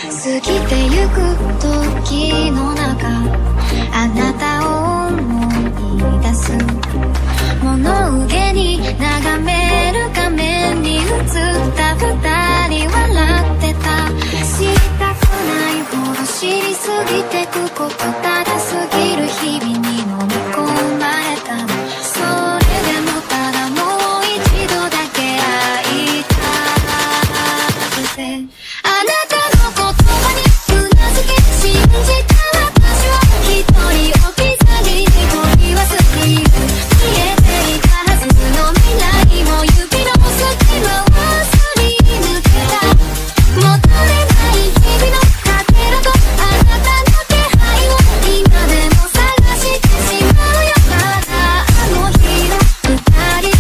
過ぎてゆく時の中あなたを思い出す物憂げに眺める画面に映った二人笑ってた知りたくないほど知りすぎてくことただ過ぎる日々に飲み込まれたのそれでもただもう一度だけ会いたくてあなたの言葉にうなずき信じた私は一人置き去りに取り忘れる見えていたはずの未来も指の隙間をすり抜けた戻れない日々のかけらとあなたの気配を今でも探してしまうよまだあの日の二人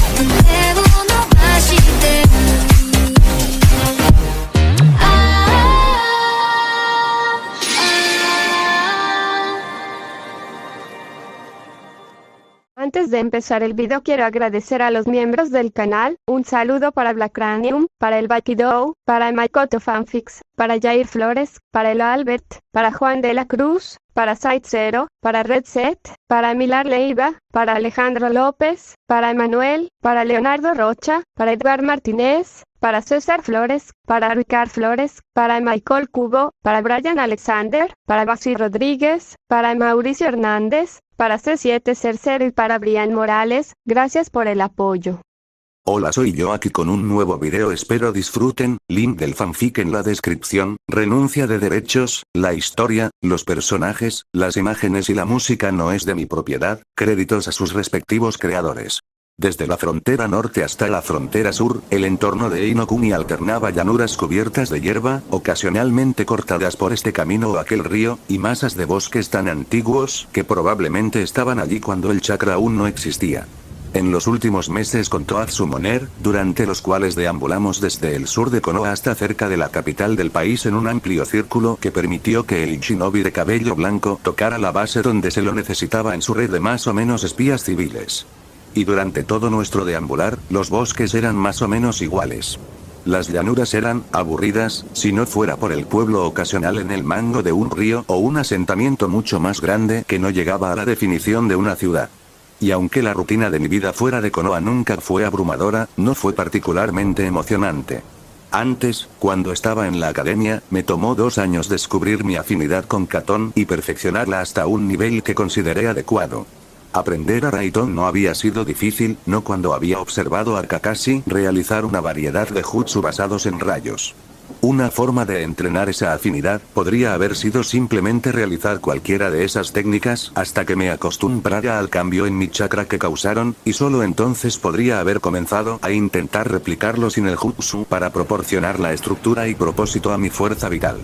手を伸ばしてるAntes de empezar el video quiero agradecer a los miembros del canal, un saludo para Black Cranium, para el Bakido, para Maikoto Fanfics, para Jair Flores, para el Albert, para Juan de la Cruz, para Site Zero, para Red Set, para Milar Leiva, para Alejandro López, para Emanuel, para Leonardo Rocha, para Edgar Martínez, para César Flores, para Ricard Flores, para Michael Cubo, para Brian Alexander, para Basi Rodríguez, para Mauricio Hernández, para C7 Cercero y para Brian Morales, gracias por el apoyo. Hola, soy yo aquí con un nuevo video, espero disfruten, link del fanfic en la descripción, renuncia de derechos, la historia, los personajes, las imágenes y la música no es de mi propiedad, créditos a sus respectivos creadores. Desde la frontera norte hasta la frontera sur, el entorno de Inokuni alternaba llanuras cubiertas de hierba, ocasionalmente cortadas por este camino o aquel río, y masas de bosques tan antiguos que probablemente estaban allí cuando el chakra aún no existía. En los últimos meses contó Atsumoner, durante los cuales deambulamos desde el sur de Konoha hasta cerca de la capital del país en un amplio círculo que permitió que el shinobi de cabello blanco tocara la base donde se lo necesitaba en su red de más o menos espías civiles. Y durante todo nuestro deambular, los bosques eran más o menos iguales. Las llanuras eran aburridas, si no fuera por el pueblo ocasional en el mango de un río o un asentamiento mucho más grande que no llegaba a la definición de una ciudad. Y aunque la rutina de mi vida fuera de Konoha nunca fue abrumadora, no fue particularmente emocionante. Antes, cuando estaba en la academia, me tomó 2 años descubrir mi afinidad con Katon y perfeccionarla hasta un nivel que consideré adecuado. Aprender a Raiton no había sido difícil, no cuando había observado a Kakashi realizar una variedad de jutsu basados en rayos. Una forma de entrenar esa afinidad podría haber sido simplemente realizar cualquiera de esas técnicas hasta que me acostumbrara al cambio en mi chakra que causaron, y solo entonces podría haber comenzado a intentar replicarlo sin el jutsu para proporcionar la estructura y propósito a mi fuerza vital.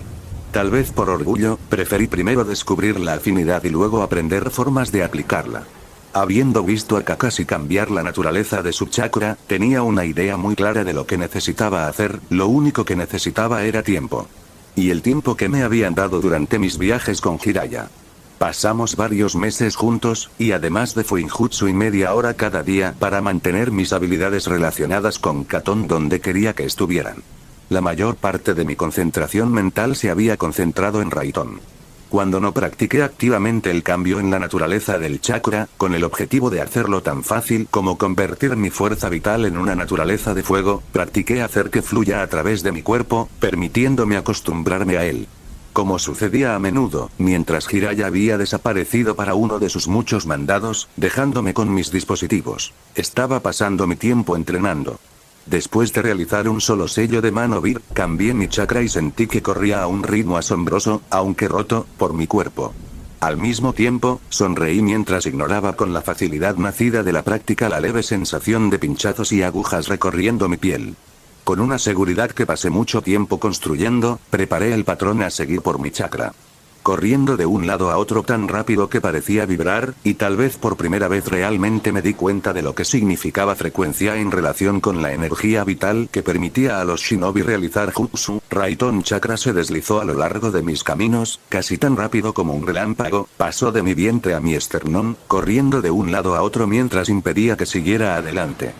Tal vez por orgullo, preferí primero descubrir la afinidad y luego aprender formas de aplicarla. Habiendo visto a Kakashi cambiar la naturaleza de su chakra, tenía una idea muy clara de lo que necesitaba hacer, lo único que necesitaba era tiempo. Y el tiempo que me habían dado durante mis viajes con Jiraiya. Pasamos varios meses juntos, y además de Fuinjutsu y media hora cada día para mantener mis habilidades relacionadas con Katon donde quería que estuvieran. La mayor parte de mi concentración mental se había concentrado en Raiton. Cuando no practiqué activamente el cambio en la naturaleza del chakra, con el objetivo de hacerlo tan fácil como convertir mi fuerza vital en una naturaleza de fuego, practiqué hacer que fluya a través de mi cuerpo, permitiéndome acostumbrarme a él. Como sucedía a menudo, mientras Jiraiya había desaparecido para uno de sus muchos mandados, dejándome con mis dispositivos, estaba pasando mi tiempo entrenando. Después de realizar un solo sello de mano vir, cambié mi chakra y sentí que corría a un ritmo asombroso, aunque roto, por mi cuerpo. Al mismo tiempo, sonreí mientras ignoraba con la facilidad nacida de la práctica la leve sensación de pinchazos y agujas recorriendo mi piel. Con una seguridad que pasé mucho tiempo construyendo, preparé el patrón a seguir por mi chakra. Corriendo de un lado a otro tan rápido que parecía vibrar, y tal vez por primera vez realmente me di cuenta de lo que significaba frecuencia en relación con la energía vital que permitía a los shinobi realizar jutsu. Raiton chakra se deslizó a lo largo de mis caminos, casi tan rápido como un relámpago, pasó de mi vientre a mi esternón, corriendo de un lado a otro mientras impedía que siguiera adelante.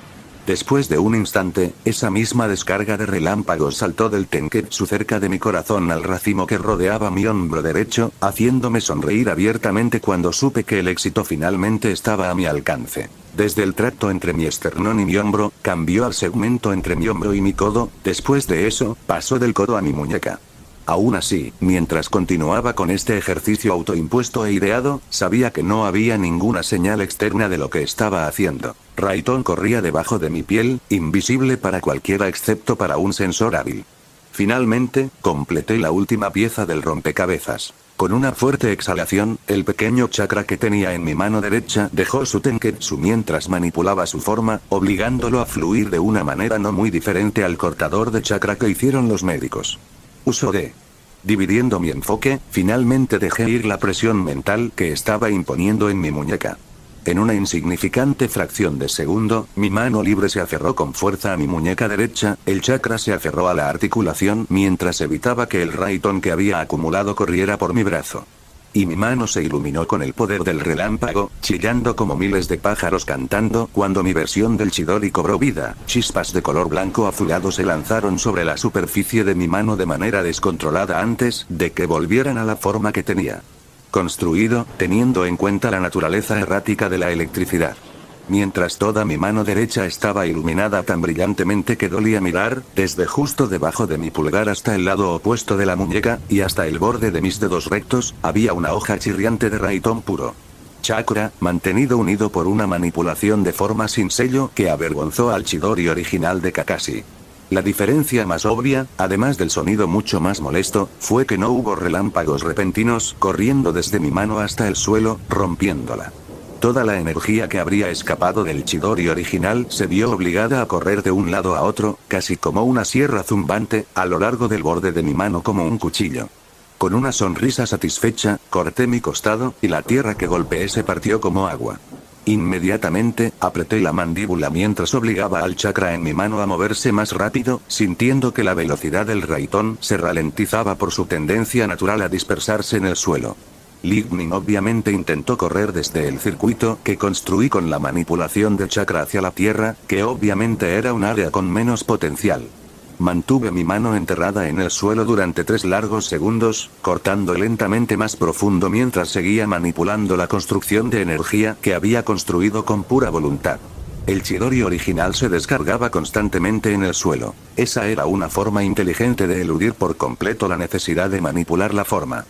Después de un instante, esa misma descarga de relámpagos saltó del Tenketsu cerca de mi corazón al racimo que rodeaba mi hombro derecho, haciéndome sonreír abiertamente cuando supe que el éxito finalmente estaba a mi alcance. Desde el tracto entre mi esternón y mi hombro, cambió al segmento entre mi hombro y mi codo, después de eso, pasó del codo a mi muñeca. Aún así, mientras continuaba con este ejercicio autoimpuesto e ideado, sabía que no había ninguna señal externa de lo que estaba haciendo. Raiton corría debajo de mi piel, invisible para cualquiera excepto para un sensor hábil. Finalmente, completé la última pieza del rompecabezas. Con una fuerte exhalación, el pequeño chakra que tenía en mi mano derecha dejó su Tenketsu mientras manipulaba su forma, obligándolo a fluir de una manera no muy diferente al cortador de chakra que hicieron los médicos. Uso de. Dividiendo mi enfoque, finalmente dejé ir la presión mental que estaba imponiendo en mi muñeca. En una insignificante fracción de segundo, mi mano libre se aferró con fuerza a mi muñeca derecha, el chakra se aferró a la articulación mientras evitaba que el Raiton que había acumulado corriera por mi brazo. Y mi mano se iluminó con el poder del relámpago, chillando como miles de pájaros cantando cuando mi versión del Chidori cobró vida. Chispas de color blanco azulado se lanzaron sobre la superficie de mi mano de manera descontrolada antes de que volvieran a la forma que tenía. Construido, teniendo en cuenta la naturaleza errática de la electricidad. Mientras toda mi mano derecha estaba iluminada tan brillantemente que dolía mirar, desde justo debajo de mi pulgar hasta el lado opuesto de la muñeca, y hasta el borde de mis dedos rectos, había una hoja chirriante de Raiton puro. Chakra, mantenido unido por una manipulación de forma sin sello que avergonzó al Chidori original de Kakashi. La diferencia más obvia, además del sonido mucho más molesto, fue que no hubo relámpagos repentinos corriendo desde mi mano hasta el suelo, rompiéndola. Toda la energía que habría escapado del Chidori original se vio obligada a correr de un lado a otro, casi como una sierra zumbante, a lo largo del borde de mi mano como un cuchillo. Con una sonrisa satisfecha, corté mi costado, y la tierra que golpeé se partió como agua. Inmediatamente, apreté la mandíbula mientras obligaba al chakra en mi mano a moverse más rápido, sintiendo que la velocidad del Raiton se ralentizaba por su tendencia natural a dispersarse en el suelo. Lignin obviamente intentó correr desde el circuito que construí con la manipulación de chakra hacia la tierra, que obviamente era un área con menos potencial. Mantuve mi mano enterrada en el suelo durante 3 largos segundos, cortando lentamente más profundo mientras seguía manipulando la construcción de energía que había construido con pura voluntad. El Chidori original se descargaba constantemente en el suelo. Esa era una forma inteligente de eludir por completo la necesidad de manipular la forma.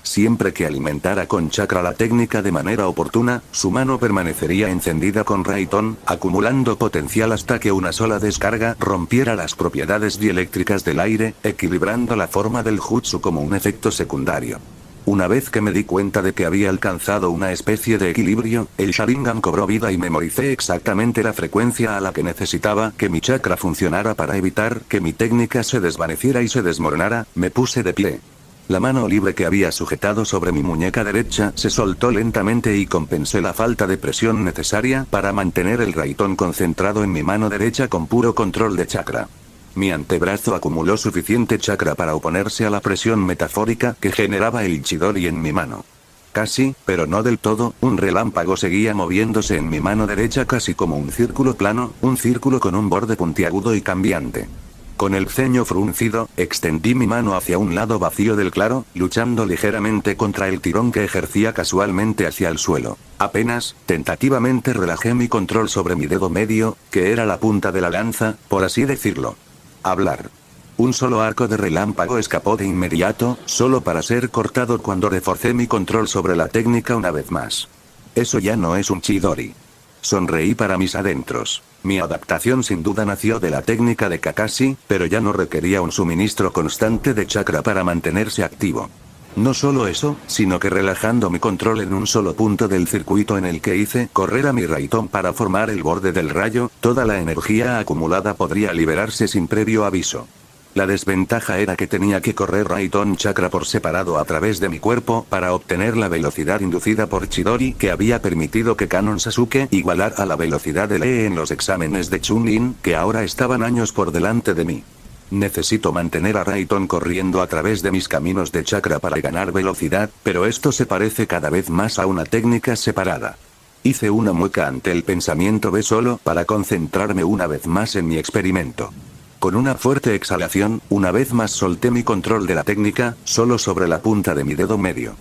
Siempre que alimentara con chakra la técnica de manera oportuna, su mano permanecería encendida con Raiton, acumulando potencial hasta que una sola descarga rompiera las propiedades dieléctricas del aire, equilibrando la forma del jutsu como un efecto secundario. Una vez que me di cuenta de que había alcanzado una especie de equilibrio, el Sharingan cobró vida y memoricé exactamente la frecuencia a la que necesitaba que mi chakra funcionara para evitar que mi técnica se desvaneciera y se desmoronara. Me puse de pie. La mano libre que había sujetado sobre mi muñeca derecha se soltó lentamente y compensé la falta de presión necesaria para mantener el Raiton concentrado en mi mano derecha con puro control de chakra. Mi antebrazo acumuló suficiente chakra para oponerse a la presión metafórica que generaba el Chidori en mi mano. Casi, pero no del todo, un relámpago seguía moviéndose en mi mano derecha casi como un círculo plano, un círculo con un borde puntiagudo y cambiante. Con el ceño fruncido, extendí mi mano hacia un lado vacío del claro, luchando ligeramente contra el tirón que ejercía casualmente hacia el suelo. Apenas, tentativamente relajé mi control sobre mi dedo medio, que era la punta de la lanza, por así decirlo. Hablar. Un solo arco de relámpago escapó de inmediato, solo para ser cortado cuando reforcé mi control sobre la técnica una vez más. Eso ya no es un Chidori. Sonreí para mis adentros. Mi adaptación sin duda nació de la técnica de Kakashi, pero ya no requería un suministro constante de chakra para mantenerse activo. No solo eso, sino que relajando mi control en un solo punto del circuito en el que hice correr a mi Raiton para formar el borde del rayo, toda la energía acumulada podría liberarse sin previo aviso. La desventaja era que tenía que correr Raiton chakra por separado a través de mi cuerpo para obtener la velocidad inducida por Chidori que había permitido que Kanon Sasuke igualara a la velocidad de Lee en los exámenes de Chunin, que ahora estaban años por delante de mí. Necesito mantener a Raiton corriendo a través de mis caminos de chakra para ganar velocidad, pero esto se parece cada vez más a una técnica separada. Hice una mueca ante el pensamiento B solo para concentrarme una vez más en mi experimento. Con una fuerte exhalación, una vez más solté mi control de la técnica, solo sobre la punta de mi dedo medio.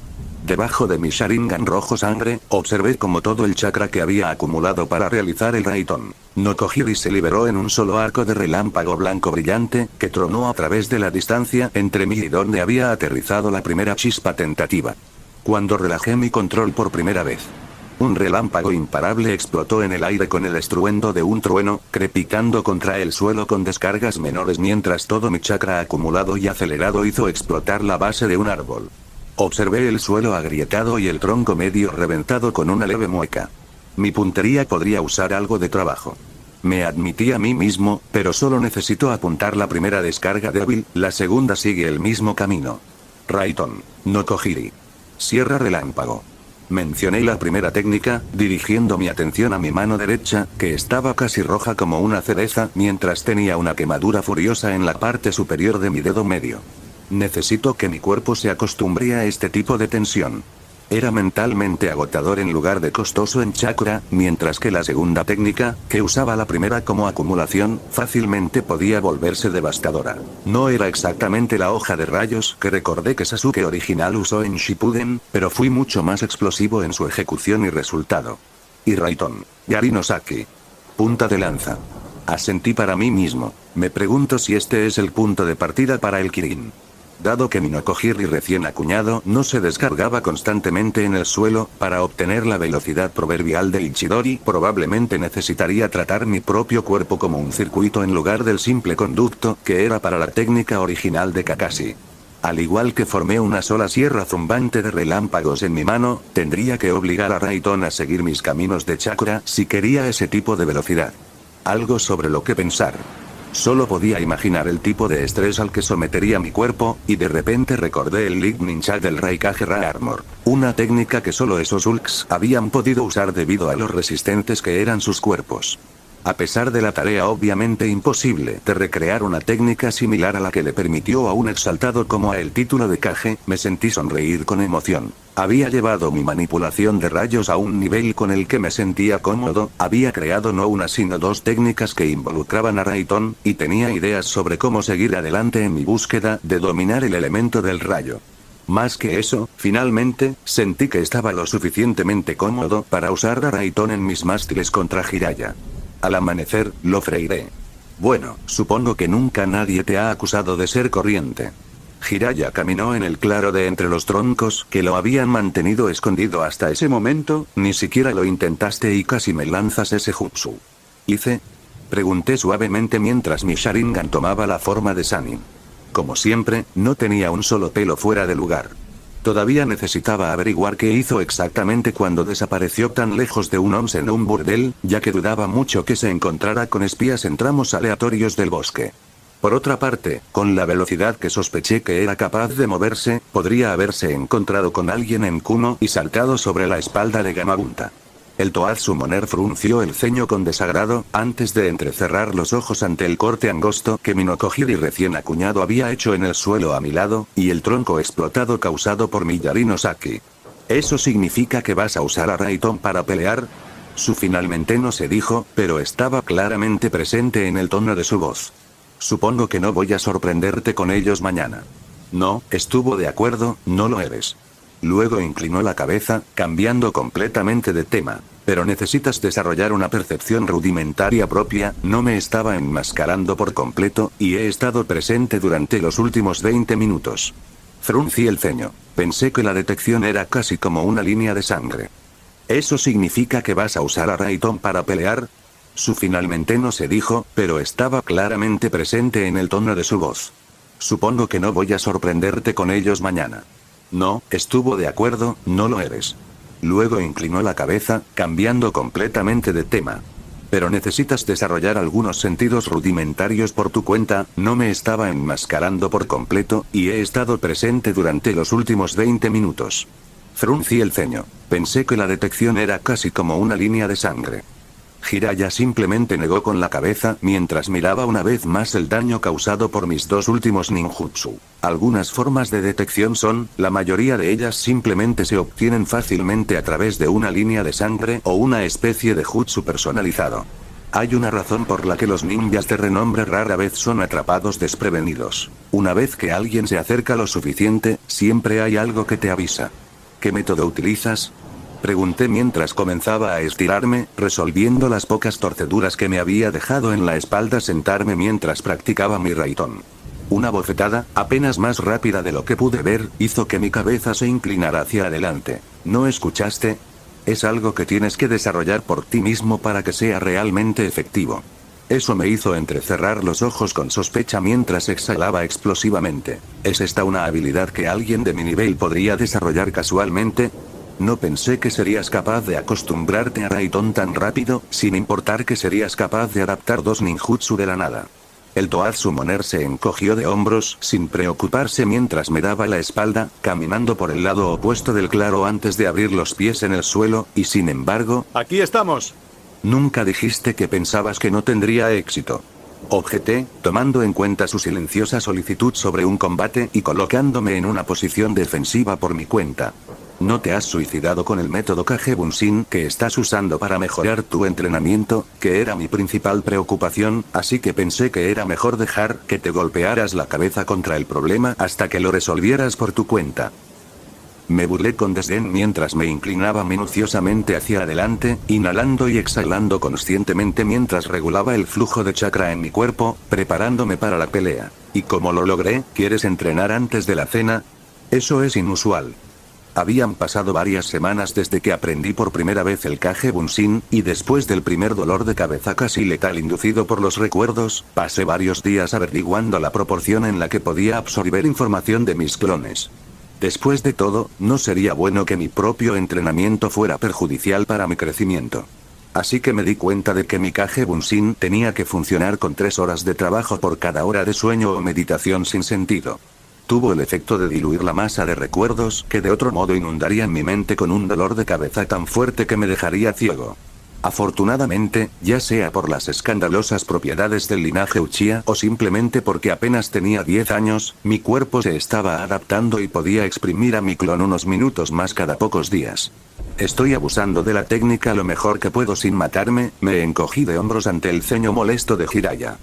Debajo de mi Sharingan rojo sangre, observé como todo el chakra que había acumulado para realizar el Raitón no Kojiri se liberó en un solo arco de relámpago blanco brillante, que tronó a través de la distancia entre mí y donde había aterrizado la primera chispa tentativa. Cuando relajé mi control por primera vez, un relámpago imparable explotó en el aire con el estruendo de un trueno, crepitando contra el suelo con descargas menores mientras todo mi chakra acumulado y acelerado hizo explotar la base de un árbol. Observé el suelo agrietado y el tronco medio reventado con una leve mueca. Mi puntería podría usar algo de trabajo. Me admití a mí mismo, pero solo necesito apuntar la primera descarga débil, la segunda sigue el mismo camino. Raitón no Kojiri. Sierra relámpago. Mencioné la primera técnica, dirigiendo mi atención a mi mano derecha, que estaba casi roja como una cereza, mientras tenía una quemadura furiosa en la parte superior de mi dedo medio. Necesito que mi cuerpo se acostumbre a este tipo de tensión. Era mentalmente agotador en lugar de costoso en chakra, mientras que la segunda técnica, que usaba la primera como acumulación, fácilmente podía volverse devastadora. No era exactamente la hoja de rayos que recordé que Sasuke original usó en Shippuden, pero fui mucho más explosivo en su ejecución y resultado. Y Raitón Yari no Saki. Punta de lanza. Asentí para mí mismo. Me pregunto si este es el punto de partida para el Kirin. Dado que mi no Kojiri recién acuñado no se descargaba constantemente en el suelo, para obtener la velocidad proverbial de Ichidori probablemente necesitaría tratar mi propio cuerpo como un circuito en lugar del simple conducto que era para la técnica original de Kakashi. Al igual que formé una sola sierra zumbante de relámpagos en mi mano, tendría que obligar a Raitón a seguir mis caminos de chakra si quería ese tipo de velocidad. Algo sobre lo que pensar. Solo podía imaginar el tipo de estrés al que sometería mi cuerpo, y de repente recordé el Lightning Shot del Raikage Ra Armor. Una técnica que solo esos Ulks habían podido usar debido a los resistentes que eran sus cuerpos. A pesar de la tarea obviamente imposible de recrear una técnica similar a la que le permitió a un exaltado como a el título de Kage, me sentí sonreír con emoción. Había llevado mi manipulación de rayos a un nivel con el que me sentía cómodo, había creado no una sino dos técnicas que involucraban a Raitón, y tenía ideas sobre cómo seguir adelante en mi búsqueda de dominar el elemento del rayo. Más que eso, finalmente, sentí que estaba lo suficientemente cómodo para usar a Raitón en mis mástiles contra Jiraiya. Al amanecer, lo freiré. Bueno, supongo que nunca nadie te ha acusado de ser corriente. Jiraiya caminó en el claro de entre los troncos que lo habían mantenido escondido hasta ese momento, ni siquiera lo intentaste y casi me lanzas ese jutsu. ¿Hice? Pregunté suavemente mientras mi Sharingan tomaba la forma de Sannin. Como siempre, no tenía un solo pelo fuera de lugar. Todavía necesitaba averiguar qué hizo exactamente cuando desapareció tan lejos de un onsen o un burdel, ya que dudaba mucho que se encontrara con espías en tramos aleatorios del bosque. Por otra parte, con la velocidad que sospeché que era capaz de moverse, podría haberse encontrado con alguien en Kumo y saltado sobre la espalda de Gamabunta. El Toad Summoner frunció el ceño con desagrado, antes de entrecerrar los ojos ante el corte angosto que mi no Kojiri recién acuñado había hecho en el suelo a mi lado, y el tronco explotado causado por mi Yari no Saki. ¿Eso significa que vas a usar a Raitón para pelear? Su finalmente no se dijo, pero estaba claramente presente en el tono de su voz. Supongo que no voy a sorprenderte con ellos mañana. No, estuvo de acuerdo, no lo eres. Luego inclinó la cabeza, cambiando completamente de tema. Pero necesitas desarrollar una percepción rudimentaria propia, no me estaba enmascarando por completo, y he estado presente durante los últimos 20 minutos. Fruncí el ceño. Pensé que la detección era casi como una línea de sangre. ¿Eso significa que vas a usar a Raitón para pelear? Su finalmente no se dijo, pero estaba claramente presente en el tono de su voz. Supongo que no voy a sorprenderte con ellos mañana. No, estuvo de acuerdo, no lo eres. Luego inclinó la cabeza, cambiando completamente de tema. Pero necesitas desarrollar algunos sentidos rudimentarios por tu cuenta, no me estaba enmascarando por completo, y he estado presente durante los últimos 20 minutos. Fruncí el ceño. Pensé que la detección era casi como una línea de sangre. Jiraiya simplemente negó con la cabeza mientras miraba una vez más el daño causado por mis dos últimos ninjutsu. Algunas formas de detección son, la mayoría de ellas simplemente se obtienen fácilmente a través de una línea de sangre o una especie de jutsu personalizado. Hay una razón por la que los ninjas de renombre rara vez son atrapados desprevenidos. Una vez que alguien se acerca lo suficiente, siempre hay algo que te avisa. ¿Qué método utilizas? Pregunté mientras comenzaba a estirarme, resolviendo las pocas torceduras que me había dejado en la espalda sentarme mientras practicaba mi Raitón. Una bofetada, apenas más rápida de lo que pude ver, hizo que mi cabeza se inclinara hacia adelante. ¿No escuchaste? Es algo que tienes que desarrollar por ti mismo para que sea realmente efectivo. Eso me hizo entrecerrar los ojos con sospecha mientras exhalaba explosivamente. ¿Es esta una habilidad que alguien de mi nivel podría desarrollar casualmente? No pensé que serías capaz de acostumbrarte a Raitón tan rápido, sin importar que serías capaz de adaptar dos ninjutsu de la nada. El Toad Summoner se encogió de hombros sin preocuparse mientras me daba la espalda, caminando por el lado opuesto del claro antes de abrir los pies en el suelo, y sin embargo... ¡Aquí estamos! Nunca dijiste que pensabas que no tendría éxito. Objeté, tomando en cuenta su silenciosa solicitud sobre un combate y colocándome en una posición defensiva por mi cuenta. ¿No te has suicidado con el método Kage Bunshin que estás usando para mejorar tu entrenamiento, que era mi principal preocupación, así que pensé que era mejor dejar que te golpearas la cabeza contra el problema hasta que lo resolvieras por tu cuenta? Me burlé con desdén mientras me inclinaba minuciosamente hacia adelante, inhalando y exhalando conscientemente mientras regulaba el flujo de chakra en mi cuerpo, preparándome para la pelea. ¿Y cómo lo logré? ¿Quieres entrenar antes de la cena? Eso es inusual. Habían pasado varias semanas desde que aprendí por primera vez el Kage Bunshin, y después del primer dolor de cabeza casi letal inducido por los recuerdos, pasé varios días averiguando la proporción en la que podía absorber información de mis clones. Después de todo, no sería bueno que mi propio entrenamiento fuera perjudicial para mi crecimiento. Así que me di cuenta de que mi Kage Bunshin tenía que funcionar con 3 horas de trabajo por cada hora de sueño o meditación sin sentido. Tuvo el efecto de diluir la masa de recuerdos que de otro modo inundarían mi mente con un dolor de cabeza tan fuerte que me dejaría ciego. Afortunadamente, ya sea por las escandalosas propiedades del linaje Uchiha o simplemente porque apenas tenía 10 años, mi cuerpo se estaba adaptando y podía exprimir a mi clon unos minutos más cada pocos días. Estoy abusando de la técnica lo mejor que puedo sin matarme, me encogí de hombros ante el ceño molesto de Jiraiya.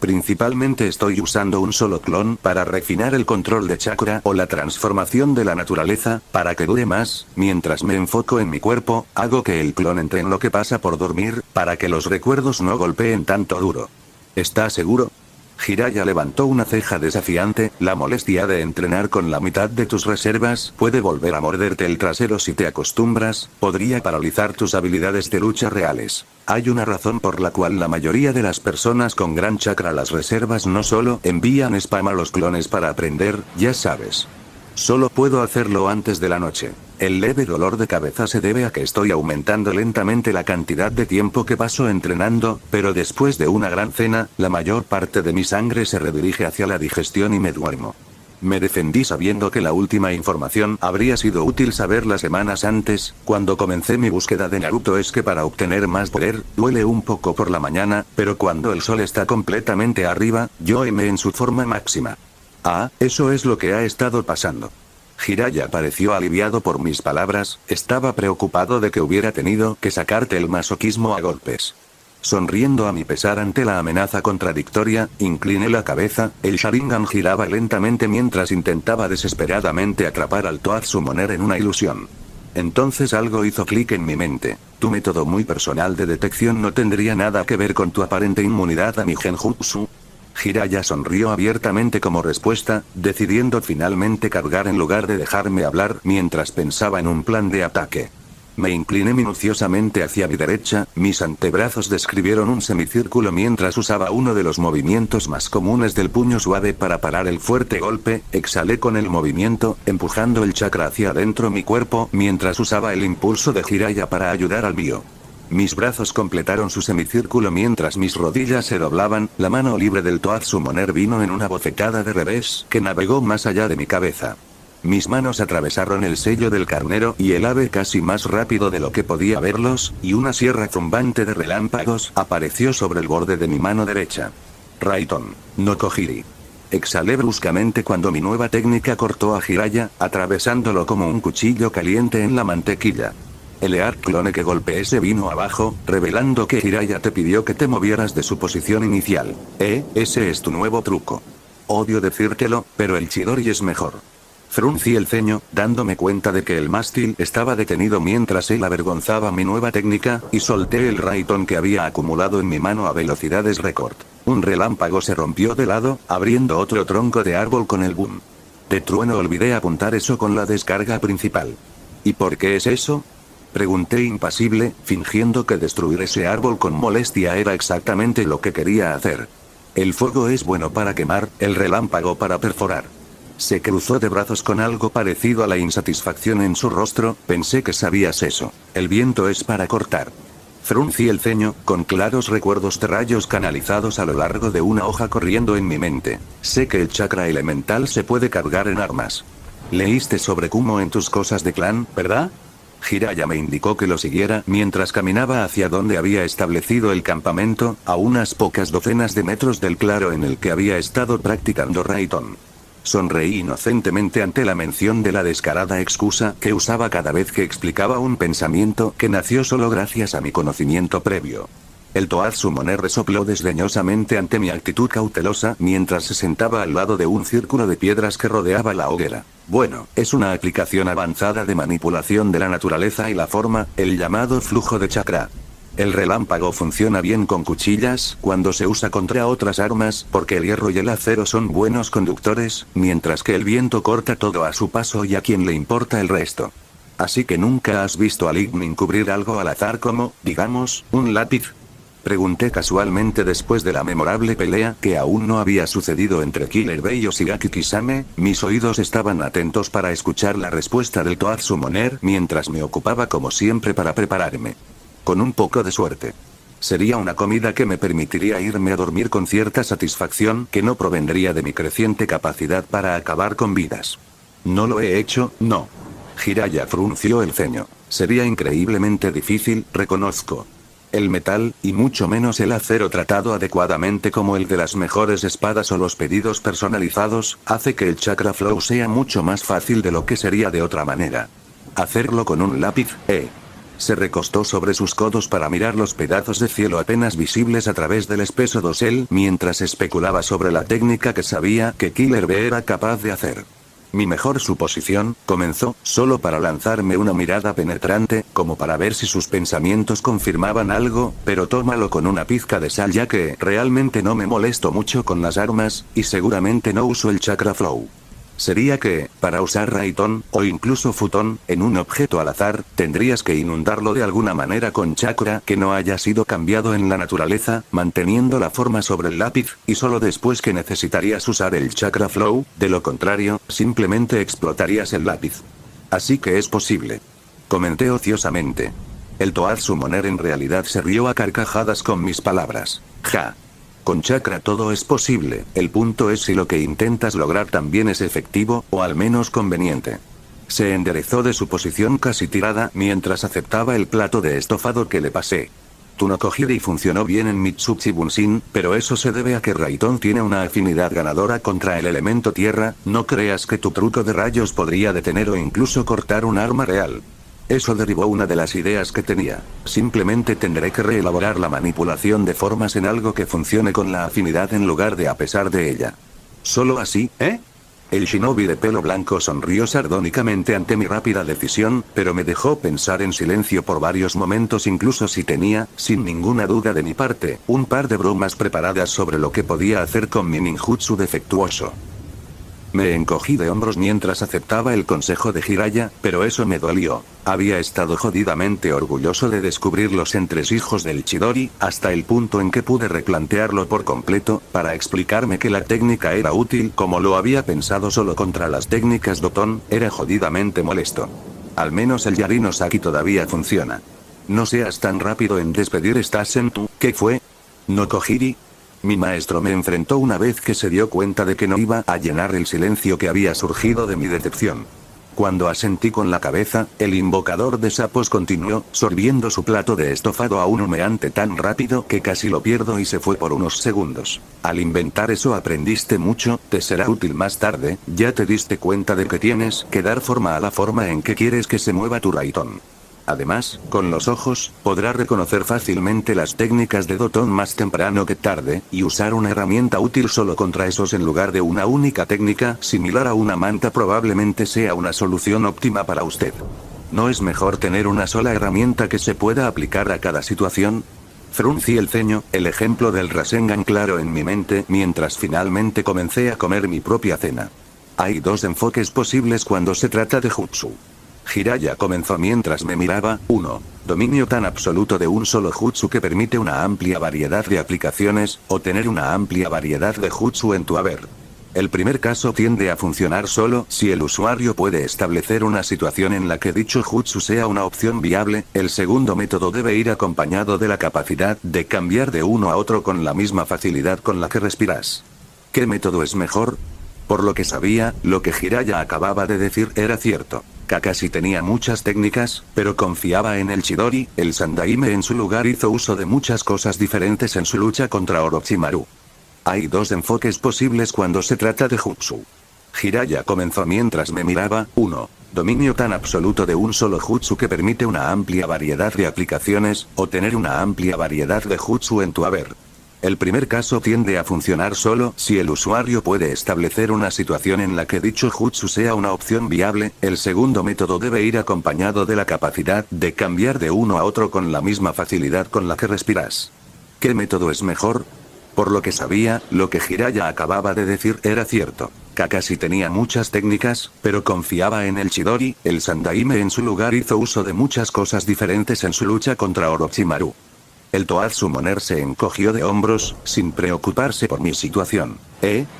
Principalmente estoy usando un solo clon para refinar el control de chakra o la transformación de la naturaleza, para que dure más, mientras me enfoco en mi cuerpo, hago que el clon entre en lo que pasa por dormir, para que los recuerdos no golpeen tanto duro. ¿Estás seguro? Jiraiya levantó una ceja desafiante, la molestia de entrenar con la mitad de tus reservas puede volver a morderte el trasero si te acostumbras, podría paralizar tus habilidades de lucha reales. Hay una razón por la cual la mayoría de las personas con gran chakra las reservas no solo envían spam a los clones para aprender, ya sabes. Solo puedo hacerlo antes de la noche. El leve dolor de cabeza se debe a que estoy aumentando lentamente la cantidad de tiempo que paso entrenando, pero después de una gran cena, la mayor parte de mi sangre se redirige hacia la digestión y me duermo. Me defendí sabiendo que la última información habría sido útil saberla semanas antes, cuando comencé mi búsqueda de Naruto. Es que para obtener más poder, duele un poco por la mañana, pero cuando el sol está completamente arriba, Yoeme en su forma máxima. Ah, eso es lo que ha estado pasando. Jiraiya pareció aliviado por mis palabras, estaba preocupado de que hubiera tenido que sacarte el masoquismo a golpes. Sonriendo a mi pesar ante la amenaza contradictoria, incliné la cabeza, el Sharingan giraba lentamente mientras intentaba desesperadamente atrapar al Toad Summoner en una ilusión. Entonces algo hizo clic en mi mente. Tu método muy personal de detección no tendría nada que ver con tu aparente inmunidad a mi genjutsu. Jiraiya sonrió abiertamente como respuesta, decidiendo finalmente cargar en lugar de dejarme hablar mientras pensaba en un plan de ataque. Me incliné minuciosamente hacia mi derecha, mis antebrazos describieron un semicírculo mientras usaba uno de los movimientos más comunes del puño suave para parar el fuerte golpe, exhalé con el movimiento, empujando el chakra hacia adentro mi cuerpo mientras usaba el impulso de Jiraiya para ayudar al mío. Mis brazos completaron su semicírculo mientras mis rodillas se doblaban, la mano libre del Toad Summoner vino en una bofetada de revés que navegó más allá de mi cabeza. Mis manos atravesaron el sello del carnero y el ave casi más rápido de lo que podía verlos, y una sierra zumbante de relámpagos apareció sobre el borde de mi mano derecha. Raiton no Kojiri. Exhalé bruscamente cuando mi nueva técnica cortó a Jiraiya, atravesándolo como un cuchillo caliente en la mantequilla. El Earth Clone que golpeé se vino abajo, revelando que Jiraiya te pidió que te movieras de su posición inicial. Ese es tu nuevo truco. Odio decírtelo, pero el Chidori es mejor. Fruncí el ceño, dándome cuenta de que el mástil estaba detenido mientras él avergonzaba mi nueva técnica, y solté el Raiton que había acumulado en mi mano a velocidades récord. Un relámpago se rompió de lado, abriendo otro tronco de árbol con el boom. De trueno olvidé apuntar eso con la descarga principal. ¿Y por qué es eso? Pregunté impasible, fingiendo que destruir ese árbol con molestia era exactamente lo que quería hacer. El fuego es bueno para quemar, el relámpago para perforar. Se cruzó de brazos con algo parecido a la insatisfacción en su rostro. Pensé que sabías eso. El viento es para cortar. Fruncí el ceño, con claros recuerdos de rayos canalizados a lo largo de una hoja corriendo en mi mente. Sé que el chakra elemental se puede cargar en armas. Leíste sobre Kumo en tus cosas de clan, ¿verdad? Jiraiya me indicó que lo siguiera mientras caminaba hacia donde había establecido el campamento, a unas pocas docenas de metros del claro en el que había estado practicando Raiton. Sonreí inocentemente ante la mención de la descarada excusa que usaba cada vez que explicaba un pensamiento que nació solo gracias a mi conocimiento previo. El Toad Summoner resopló desdeñosamente ante mi actitud cautelosa mientras se sentaba al lado de un círculo de piedras que rodeaba la hoguera. Bueno, es una aplicación avanzada de manipulación de la naturaleza y la forma, el llamado flujo de chakra. El relámpago funciona bien con cuchillas, cuando se usa contra otras armas, porque el hierro y el acero son buenos conductores, mientras que el viento corta todo a su paso y a quien le importa el resto. Así que nunca has visto a Lightning cubrir algo al azar como, digamos, un lápiz. Pregunté casualmente después de la memorable pelea que aún no había sucedido entre Killer Bee y Oshigaki Kisame. Mis oídos estaban atentos para escuchar la respuesta del Toad Summoner mientras me ocupaba como siempre para prepararme. Con un poco de suerte. Sería una comida que me permitiría irme a dormir con cierta satisfacción que no provendría de mi creciente capacidad para acabar con vidas. No lo he hecho, no. Jiraiya frunció el ceño. Sería increíblemente difícil, reconozco. El metal, y mucho menos el acero tratado adecuadamente como el de las mejores espadas o los pedidos personalizados, hace que el chakra flow sea mucho más fácil de lo que sería de otra manera. Hacerlo con un lápiz, Se recostó sobre sus codos para mirar los pedazos de cielo apenas visibles a través del espeso dosel mientras especulaba sobre la técnica que sabía que Killer Bee era capaz de hacer. Mi mejor suposición, comenzó, solo para lanzarme una mirada penetrante, como para ver si sus pensamientos confirmaban algo, pero tómalo con una pizca de sal ya que realmente no me molesto mucho con las armas, y seguramente no uso el chakra flow. Sería que, para usar Raiton, o incluso Futon, en un objeto al azar, tendrías que inundarlo de alguna manera con chakra que no haya sido cambiado en la naturaleza, manteniendo la forma sobre el lápiz, y solo después que necesitarías usar el chakra flow, de lo contrario, simplemente explotarías el lápiz. Así que es posible. Comenté ociosamente. El Toad Summoner en realidad se rió a carcajadas con mis palabras. Ja. Con chakra todo es posible, el punto es si lo que intentas lograr también es efectivo, o al menos conveniente. Se enderezó de su posición casi tirada mientras aceptaba el plato de estofado que le pasé. Tu no Kojiri funcionó bien en Mitsubishi Bunshin, pero eso se debe a que Raiton tiene una afinidad ganadora contra el elemento tierra. No creas que tu truco de rayos podría detener o incluso cortar un arma real. Eso derivó una de las ideas que tenía. Simplemente tendré que reelaborar la manipulación de formas en algo que funcione con la afinidad en lugar de a pesar de ella. Solo así, El shinobi de pelo blanco sonrió sardónicamente ante mi rápida decisión, pero me dejó pensar en silencio por varios momentos incluso si tenía, sin ninguna duda de mi parte, un par de bromas preparadas sobre lo que podía hacer con mi ninjutsu defectuoso. Me encogí de hombros mientras aceptaba el consejo de Jiraiya, pero eso me dolió. Había estado jodidamente orgulloso de descubrir los entresijos del Chidori, hasta el punto en que pude replantearlo por completo, para explicarme que la técnica era útil como lo había pensado solo contra las técnicas Doton, era jodidamente molesto. Al menos el Yari no Saki todavía funciona. No seas tan rápido en despedir esta Sentu, ¿qué fue? ¿No Kojiri? Mi maestro me enfrentó una vez que se dio cuenta de que no iba a llenar el silencio que había surgido de mi decepción. Cuando asentí con la cabeza, el invocador de sapos continuó, sorbiendo su plato de estofado aún humeante tan rápido que casi lo pierdo y se fue por unos segundos. Al inventar eso aprendiste mucho, te será útil más tarde, ya te diste cuenta de que tienes que dar forma a la forma en que quieres que se mueva tu Raitón. Además, con los ojos, podrá reconocer fácilmente las técnicas de Dotón más temprano que tarde, y usar una herramienta útil solo contra esos en lugar de una única técnica similar a una manta probablemente sea una solución óptima para usted. ¿No es mejor tener una sola herramienta que se pueda aplicar a cada situación? Fruncí el ceño, el ejemplo del Rasengan claro en mi mente mientras finalmente comencé a comer mi propia cena. Hay dos enfoques posibles cuando se trata de Jutsu. Jiraiya comenzó mientras me miraba. 1. Dominio tan absoluto de un solo jutsu que permite una amplia variedad de aplicaciones, o tener una amplia variedad de jutsu en tu haber. El primer caso tiende a funcionar solo si el usuario puede establecer una situación en la que dicho jutsu sea una opción viable. El segundo método debe ir acompañado de la capacidad de cambiar de uno a otro con la misma facilidad con la que respiras. ¿Qué método es mejor? Por lo que sabía, lo que Jiraiya acababa de decir era cierto. Kakashi tenía muchas técnicas, pero confiaba en el Chidori. El Sandaime en su lugar hizo uso de muchas cosas diferentes en su lucha contra Orochimaru. Hay dos enfoques posibles cuando se trata de Jutsu. Jiraiya comenzó mientras me miraba. 1. Dominio tan absoluto de un solo jutsu que permite una amplia variedad de aplicaciones, o tener una amplia variedad de jutsu en tu haber. El primer caso tiende a funcionar solo si el usuario puede establecer una situación en la que dicho jutsu sea una opción viable. El segundo método debe ir acompañado de la capacidad de cambiar de uno a otro con la misma facilidad con la que respiras. ¿Qué método es mejor? Por lo que sabía, lo que Jiraiya acababa de decir era cierto. Kakashi tenía muchas técnicas, pero confiaba en el Chidori. El Sandaime en su lugar hizo uso de muchas cosas diferentes en su lucha contra Orochimaru. El Toad Summoner se encogió de hombros, sin preocuparse por mi situación.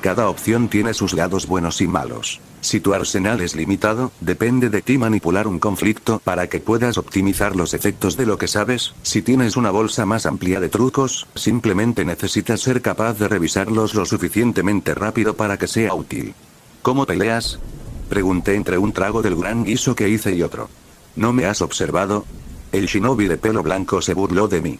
Cada opción tiene sus lados buenos y malos. Si tu arsenal es limitado, depende de ti manipular un conflicto para que puedas optimizar los efectos de lo que sabes. Si tienes una bolsa más amplia de trucos, simplemente necesitas ser capaz de revisarlos lo suficientemente rápido para que sea útil. ¿Cómo peleas? Pregunté entre un trago del gran guiso que hice y otro. ¿No me has observado? El shinobi de pelo blanco se burló de mí.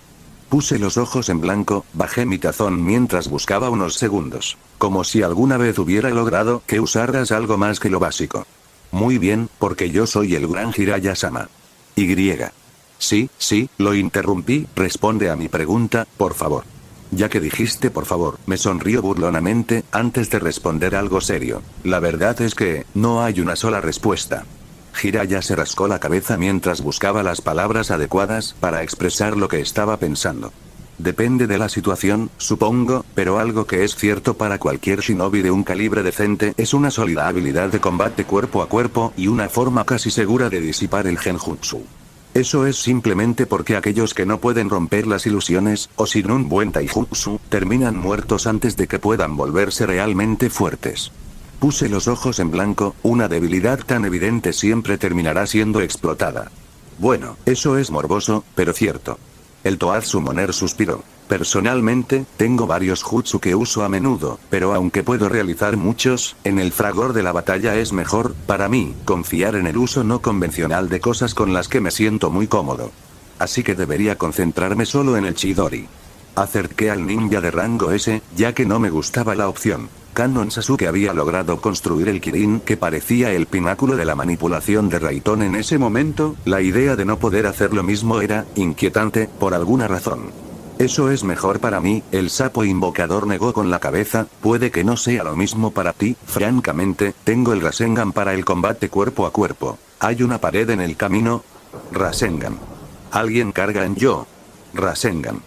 Puse los ojos en blanco, bajé mi tazón mientras buscaba unos segundos. Como si alguna vez hubiera logrado que usaras algo más que lo básico. Muy bien, porque yo soy el gran Jiraiya-sama. Y. Sí, lo interrumpí, responde a mi pregunta, por favor. Ya que dijiste por favor, me sonrió burlonamente, antes de responder algo serio. La verdad es que, no hay una sola respuesta. Jiraiya se rascó la cabeza mientras buscaba las palabras adecuadas para expresar lo que estaba pensando. Depende de la situación, supongo, pero algo que es cierto para cualquier shinobi de un calibre decente es una sólida habilidad de combate cuerpo a cuerpo y una forma casi segura de disipar el genjutsu. Eso es simplemente porque aquellos que no pueden romper las ilusiones, o sin un buen taijutsu, terminan muertos antes de que puedan volverse realmente fuertes. Puse los ojos en blanco, una debilidad tan evidente siempre terminará siendo explotada. Bueno, eso es morboso, pero cierto. El Toad Summoner suspiró. Personalmente, tengo varios jutsu que uso a menudo, pero aunque puedo realizar muchos, en el fragor de la batalla es mejor, para mí, confiar en el uso no convencional de cosas con las que me siento muy cómodo. Así que debería concentrarme solo en el Chidori. Acerqué al ninja de rango S, ya que no me gustaba la opción. Kanon Sasuke había logrado construir el Kirin que parecía el pináculo de la manipulación de Raitón en ese momento. La idea de no poder hacer lo mismo era inquietante, por alguna razón. Eso es mejor para mí, el sapo invocador negó con la cabeza, puede que no sea lo mismo para ti, francamente, tengo el Rasengan para el combate cuerpo a cuerpo. ¿Hay una pared en el camino? Rasengan. ¿Alguien carga en yo? Rasengan.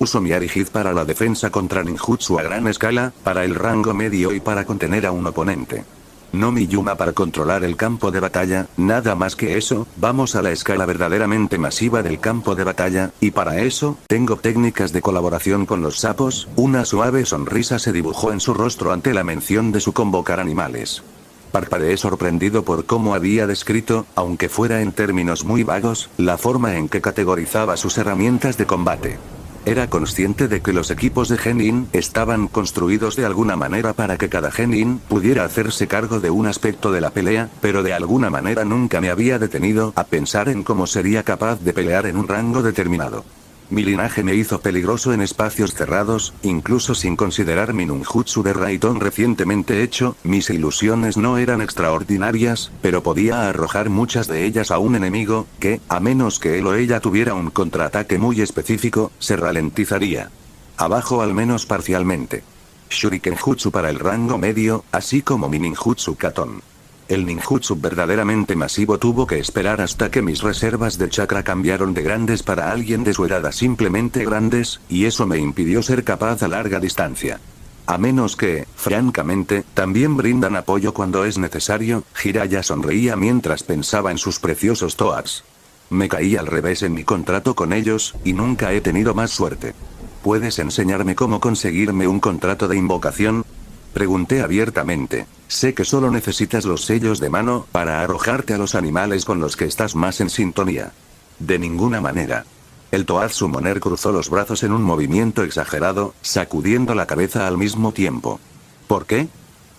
Uso mi Arihid para la defensa contra ninjutsu a gran escala, para el rango medio y para contener a un oponente. No mi Yuma para controlar el campo de batalla, nada más que eso. Vamos a la escala verdaderamente masiva del campo de batalla, y para eso, tengo técnicas de colaboración con los sapos. Una suave sonrisa se dibujó en su rostro ante la mención de su convocar animales. Parpadeé sorprendido por cómo había descrito, aunque fuera en términos muy vagos, la forma en que categorizaba sus herramientas de combate. Era consciente de que los equipos de Genin estaban construidos de alguna manera para que cada Genin pudiera hacerse cargo de un aspecto de la pelea, pero de alguna manera nunca me había detenido a pensar en cómo sería capaz de pelear en un rango determinado. Mi linaje me hizo peligroso en espacios cerrados, incluso sin considerar mi ninjutsu de Raitón recientemente hecho. Mis ilusiones no eran extraordinarias, pero podía arrojar muchas de ellas a un enemigo, que, a menos que él o ella tuviera un contraataque muy específico, se ralentizaría. Abajo al menos parcialmente. Shuriken Jutsu para el rango medio, así como mi ninjutsu Katon. El ninjutsu verdaderamente masivo tuvo que esperar hasta que mis reservas de chakra cambiaron de grandes para alguien de su edad a simplemente grandes, y eso me impidió ser capaz a larga distancia. A menos que, francamente, también brindan apoyo cuando es necesario. Jiraiya sonreía mientras pensaba en sus preciosos Toads. Me caí al revés en mi contrato con ellos, y nunca he tenido más suerte. ¿Puedes enseñarme cómo conseguirme un contrato de invocación? Pregunté abiertamente. Sé que solo necesitas los sellos de mano para arrojarte a los animales con los que estás más en sintonía. De ninguna manera. El Toad Summoner cruzó los brazos en un movimiento exagerado, sacudiendo la cabeza al mismo tiempo. ¿Por qué?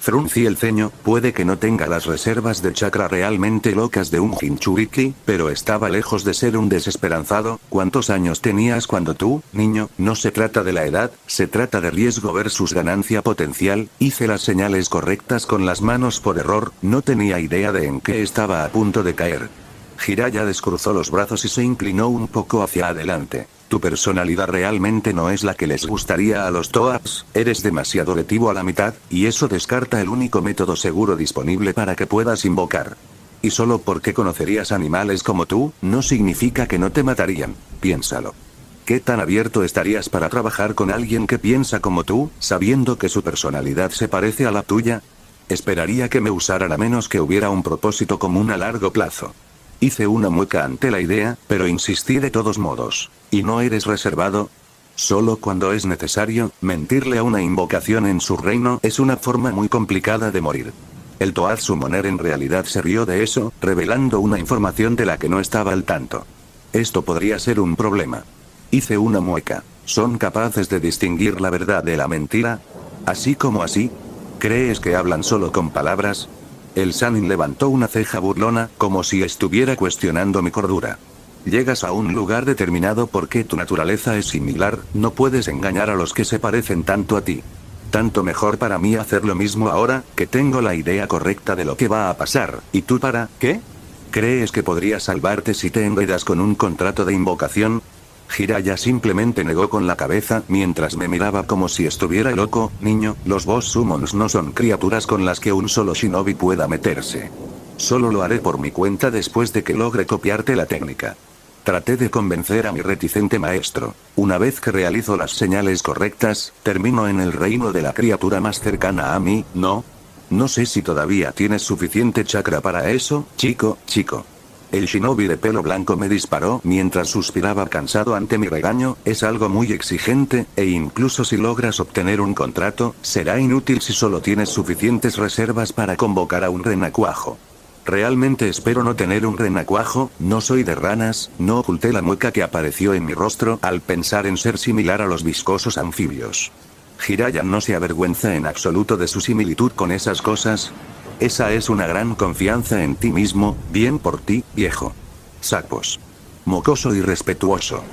Fruncí el ceño. Puede que no tenga las reservas de chakra realmente locas de un Jinchuriki, pero estaba lejos de ser un desesperanzado. ¿Cuántos años tenías cuando tú, niño? No se trata de la edad, se trata de riesgo versus ganancia potencial. Hice las señales correctas con las manos por error, no tenía idea de en qué estaba a punto de caer. Jiraiya descruzó los brazos y se inclinó un poco hacia adelante. Tu personalidad realmente no es la que les gustaría a los Toads, eres demasiado retivo a la mitad, y eso descarta el único método seguro disponible para que puedas invocar. Y solo porque conocerías animales como tú, no significa que no te matarían, piénsalo. ¿Qué tan abierto estarías para trabajar con alguien que piensa como tú, sabiendo que su personalidad se parece a la tuya? Esperaría que me usaran a menos que hubiera un propósito común a largo plazo. Hice una mueca ante la idea, pero insistí de todos modos. ¿Y no eres reservado? Solo cuando es necesario. Mentirle a una invocación en su reino es una forma muy complicada de morir. El Toad Summoner en realidad se rió de eso, revelando una información de la que no estaba al tanto. Esto podría ser un problema. Hice una mueca. ¿Son capaces de distinguir la verdad de la mentira? ¿Así como así? ¿Crees que hablan solo con palabras? El Sanin levantó una ceja burlona, como si estuviera cuestionando mi cordura. Llegas a un lugar determinado porque tu naturaleza es similar, no puedes engañar a los que se parecen tanto a ti. Tanto mejor para mí hacer lo mismo ahora, que tengo la idea correcta de lo que va a pasar. ¿Y tú para qué? ¿Crees que podrías salvarte si te enredas con un contrato de invocación? Jiraiya simplemente negó con la cabeza mientras me miraba como si estuviera loco. Niño, los Boss Summons no son criaturas con las que un solo shinobi pueda meterse. Solo lo haré por mi cuenta después de que logre copiarte la técnica. Traté de convencer a mi reticente maestro. Una vez que realizo las señales correctas, termino en el reino de la criatura más cercana a mí, ¿no? No sé si todavía tienes suficiente chakra para eso, chico. El shinobi de pelo blanco me disparó mientras suspiraba cansado ante mi regaño. Es algo muy exigente, e incluso si logras obtener un contrato, será inútil si solo tienes suficientes reservas para convocar a un renacuajo. Realmente espero no tener un renacuajo, no soy de ranas. No oculté la mueca que apareció en mi rostro al pensar en ser similar a los viscosos anfibios. Jiraiya no se avergüenza en absoluto de su similitud con esas cosas. Esa es una gran confianza en ti mismo. Bien por ti, viejo. Sapos. Mocoso y respetuoso.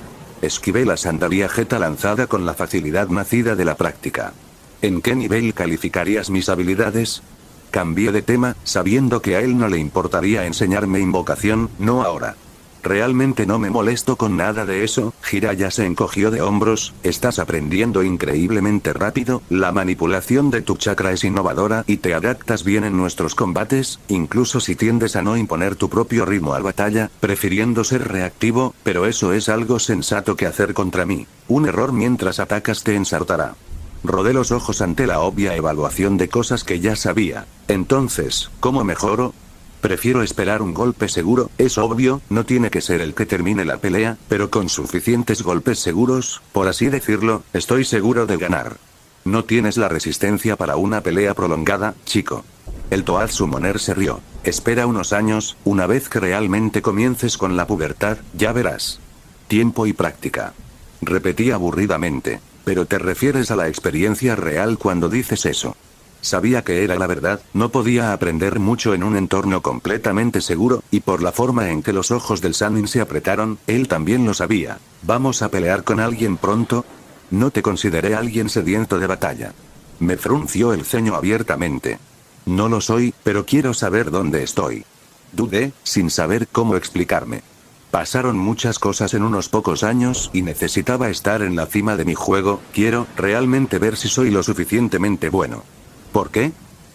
Esquivé la sandalia jeta lanzada con la facilidad nacida de la práctica. ¿En qué nivel calificarías mis habilidades? Cambié de tema, sabiendo que a él no le importaría enseñarme invocación, no ahora. Realmente no me molesto con nada de eso. Jiraiya se encogió de hombros. Estás aprendiendo increíblemente rápido, la manipulación de tu chakra es innovadora y te adaptas bien en nuestros combates, incluso si tiendes a no imponer tu propio ritmo al batalla, prefiriendo ser reactivo, pero eso es algo sensato que hacer contra mí. Un error mientras atacas te ensartará. Rodé los ojos ante la obvia evaluación de cosas que ya sabía. Entonces, ¿cómo mejoro? Prefiero esperar un golpe seguro, es obvio, no tiene que ser el que termine la pelea, pero con suficientes golpes seguros, por así decirlo, estoy seguro de ganar. No tienes la resistencia para una pelea prolongada, chico. El Toad Summoner se rió. Espera unos años, una vez que realmente comiences con la pubertad, ya verás. Tiempo y práctica. Repetí aburridamente. Pero te refieres a la experiencia real cuando dices eso. Sabía que era la verdad, no podía aprender mucho en un entorno completamente seguro, y por la forma en que los ojos del Sannin se apretaron, él también lo sabía. ¿Vamos a pelear con alguien pronto? No te consideré alguien sediento de batalla. Me frunció el ceño abiertamente. No lo soy, pero quiero saber dónde estoy. Dudé, sin saber cómo explicarme. Pasaron muchas cosas en unos pocos años y necesitaba estar en la cima de mi juego, quiero realmente ver si soy lo suficientemente bueno. ¿Por qué?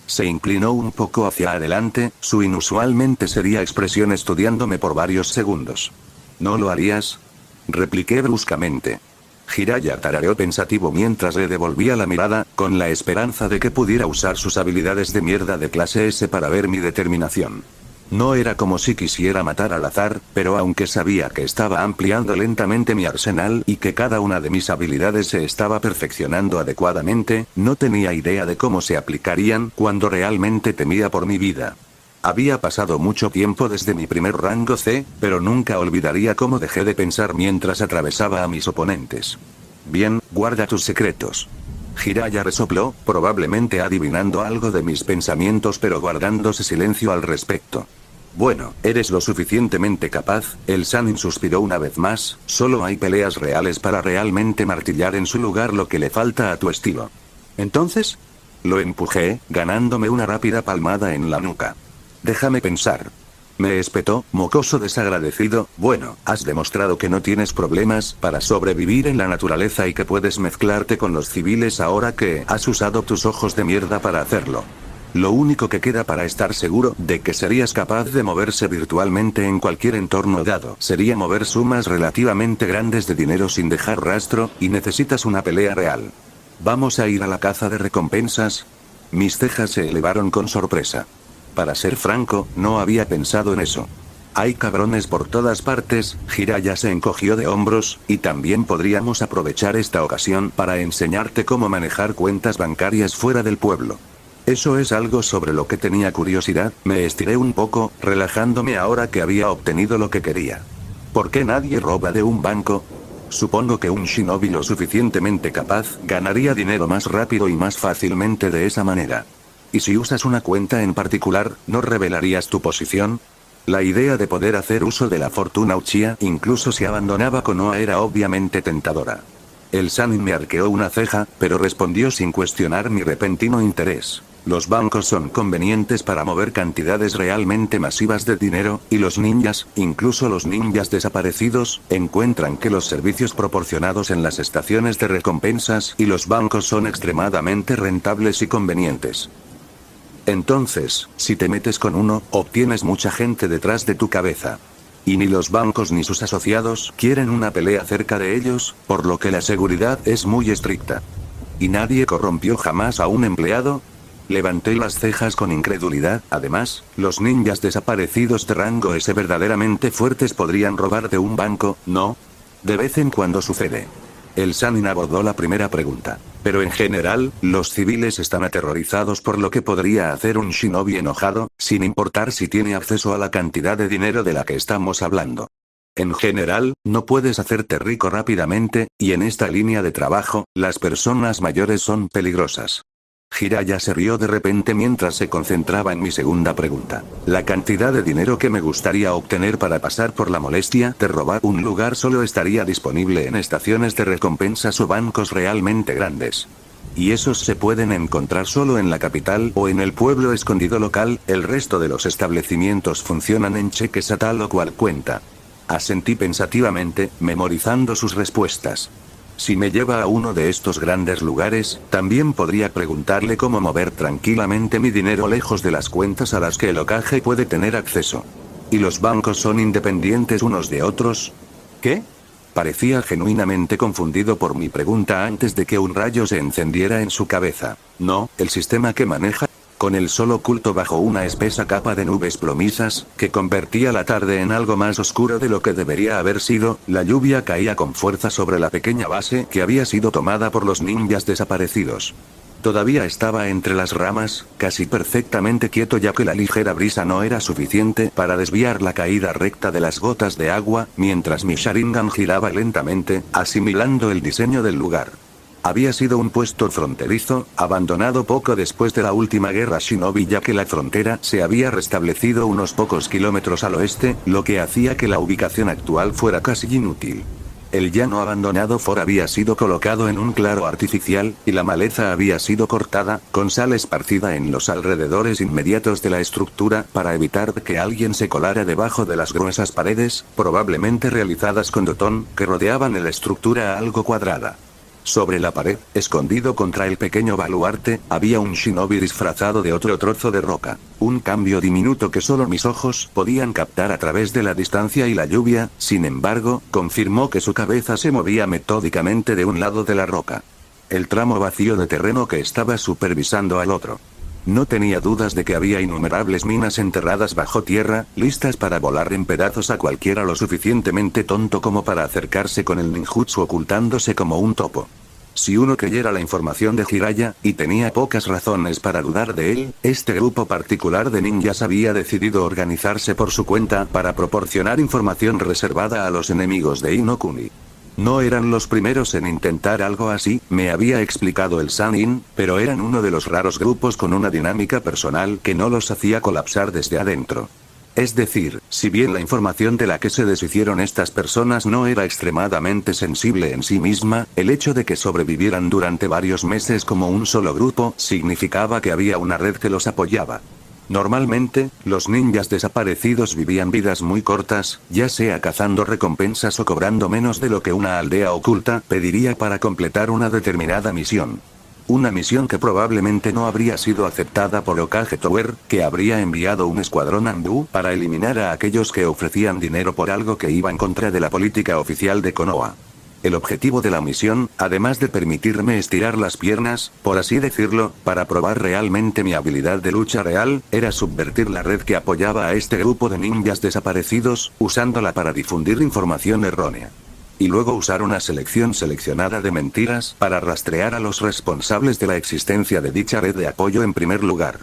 Se inclinó un poco hacia adelante, su inusualmente seria expresión estudiándome por varios segundos. ¿No lo harías? Repliqué bruscamente. Jiraiya tarareó pensativo mientras le devolvía la mirada, con la esperanza de que pudiera usar sus habilidades de mierda de clase S para ver mi determinación. No era como si quisiera matar al azar, pero aunque sabía que estaba ampliando lentamente mi arsenal y que cada una de mis habilidades se estaba perfeccionando adecuadamente, no tenía idea de cómo se aplicarían cuando realmente temía por mi vida. Había pasado mucho tiempo desde mi primer rango C, pero nunca olvidaría cómo dejé de pensar mientras atravesaba a mis oponentes. Bien, guarda tus secretos. Jiraiya resopló, probablemente adivinando algo de mis pensamientos pero guardándose silencio al respecto. Bueno, eres lo suficientemente capaz, el Sannin suspiró una vez más, solo hay peleas reales para realmente martillar en su lugar lo que le falta a tu estilo. ¿Entonces? Lo empujé, ganándome una rápida palmada en la nuca. Déjame pensar. Me espetó, mocoso desagradecido. Bueno, has demostrado que no tienes problemas para sobrevivir en la naturaleza y que puedes mezclarte con los civiles ahora que has usado tus ojos de mierda para hacerlo. Lo único que queda para estar seguro de que serías capaz de moverse virtualmente en cualquier entorno dado sería mover sumas relativamente grandes de dinero sin dejar rastro, y necesitas una pelea real. ¿Vamos a ir a la caza de recompensas? Mis cejas se elevaron con sorpresa. Para ser franco, no había pensado en eso. Hay cabrones por todas partes, Jiraiya se encogió de hombros, y también podríamos aprovechar esta ocasión para enseñarte cómo manejar cuentas bancarias fuera del pueblo. Eso es algo sobre lo que tenía curiosidad, me estiré un poco, relajándome ahora que había obtenido lo que quería. ¿Por qué nadie roba de un banco? Supongo que un shinobi lo suficientemente capaz ganaría dinero más rápido y más fácilmente de esa manera. ¿Y si usas una cuenta en particular, no revelarías tu posición? La idea de poder hacer uso de la fortuna Uchiha, incluso si abandonaba Konoha, era obviamente tentadora. El Sannin me arqueó una ceja, pero respondió sin cuestionar mi repentino interés. Los bancos son convenientes para mover cantidades realmente masivas de dinero, y los ninjas, incluso los ninjas desaparecidos, encuentran que los servicios proporcionados en las estaciones de recompensas y los bancos son extremadamente rentables y convenientes. Entonces, si te metes con uno, obtienes mucha gente detrás de tu cabeza. Y ni los bancos ni sus asociados quieren una pelea cerca de ellos, por lo que la seguridad es muy estricta. ¿Y nadie corrompió jamás a un empleado? Levanté las cejas con incredulidad. Además, los ninjas desaparecidos de rango S verdaderamente fuertes podrían robar de un banco, ¿no? De vez en cuando sucede. El Sannin abordó la primera pregunta. Pero en general, los civiles están aterrorizados por lo que podría hacer un shinobi enojado, sin importar si tiene acceso a la cantidad de dinero de la que estamos hablando. En general, no puedes hacerte rico rápidamente, y en esta línea de trabajo, las personas mayores son peligrosas. Jiraiya se rió de repente mientras se concentraba en mi segunda pregunta. La cantidad de dinero que me gustaría obtener para pasar por la molestia de robar un lugar solo estaría disponible en estaciones de recompensas o bancos realmente grandes. Y esos se pueden encontrar solo en la capital o en el pueblo escondido local, el resto de los establecimientos funcionan en cheques a tal o cual cuenta. Asentí pensativamente, memorizando sus respuestas. Si me lleva a uno de estos grandes lugares, también podría preguntarle cómo mover tranquilamente mi dinero lejos de las cuentas a las que el Hokage puede tener acceso. ¿Y los bancos son independientes unos de otros? ¿Qué? Parecía genuinamente confundido por mi pregunta antes de que un rayo se encendiera en su cabeza. No, el sistema que maneja, con el sol oculto bajo una espesa capa de nubes plomizas, que convertía la tarde en algo más oscuro de lo que debería haber sido, la lluvia caía con fuerza sobre la pequeña base que había sido tomada por los ninjas desaparecidos. Todavía estaba entre las ramas, casi perfectamente quieto ya que la ligera brisa no era suficiente para desviar la caída recta de las gotas de agua, mientras mi Sharingan giraba lentamente, asimilando el diseño del lugar. Había sido un puesto fronterizo, abandonado poco después de la última guerra Shinobi ya que la frontera se había restablecido unos pocos kilómetros al oeste, lo que hacía que la ubicación actual fuera casi inútil. El llano abandonado Fort había sido colocado en un claro artificial, y la maleza había sido cortada, con sal esparcida en los alrededores inmediatos de la estructura, para evitar que alguien se colara debajo de las gruesas paredes, probablemente realizadas con dotón, que rodeaban la estructura algo cuadrada. Sobre la pared, escondido contra el pequeño baluarte, había un shinobi disfrazado de otro trozo de roca. Un cambio diminuto que solo mis ojos podían captar a través de la distancia y la lluvia, sin embargo, confirmó que su cabeza se movía metódicamente de un lado de la roca. El tramo vacío de terreno que estaba supervisando al otro. No tenía dudas de que había innumerables minas enterradas bajo tierra, listas para volar en pedazos a cualquiera lo suficientemente tonto como para acercarse con el ninjutsu ocultándose como un topo. Si uno creyera la información de Jiraiya, y tenía pocas razones para dudar de él, este grupo particular de ninjas había decidido organizarse por su cuenta para proporcionar información reservada a los enemigos de Inokuni. No eran los primeros en intentar algo así, me había explicado el Sannin, pero eran uno de los raros grupos con una dinámica personal que no los hacía colapsar desde adentro. Es decir, si bien la información de la que se deshicieron estas personas no era extremadamente sensible en sí misma, el hecho de que sobrevivieran durante varios meses como un solo grupo significaba que había una red que los apoyaba. Normalmente, los ninjas desaparecidos vivían vidas muy cortas, ya sea cazando recompensas o cobrando menos de lo que una aldea oculta pediría para completar una determinada misión. Una misión que probablemente no habría sido aceptada por Hokage Tower, que habría enviado un escuadrón Anbu para eliminar a aquellos que ofrecían dinero por algo que iba en contra de la política oficial de Konoha. El objetivo de la misión, además de permitirme estirar las piernas, por así decirlo, para probar realmente mi habilidad de lucha real, era subvertir la red que apoyaba a este grupo de ninjas desaparecidos, usándola para difundir información errónea. Y luego usar una selección seleccionada de mentiras para rastrear a los responsables de la existencia de dicha red de apoyo en primer lugar.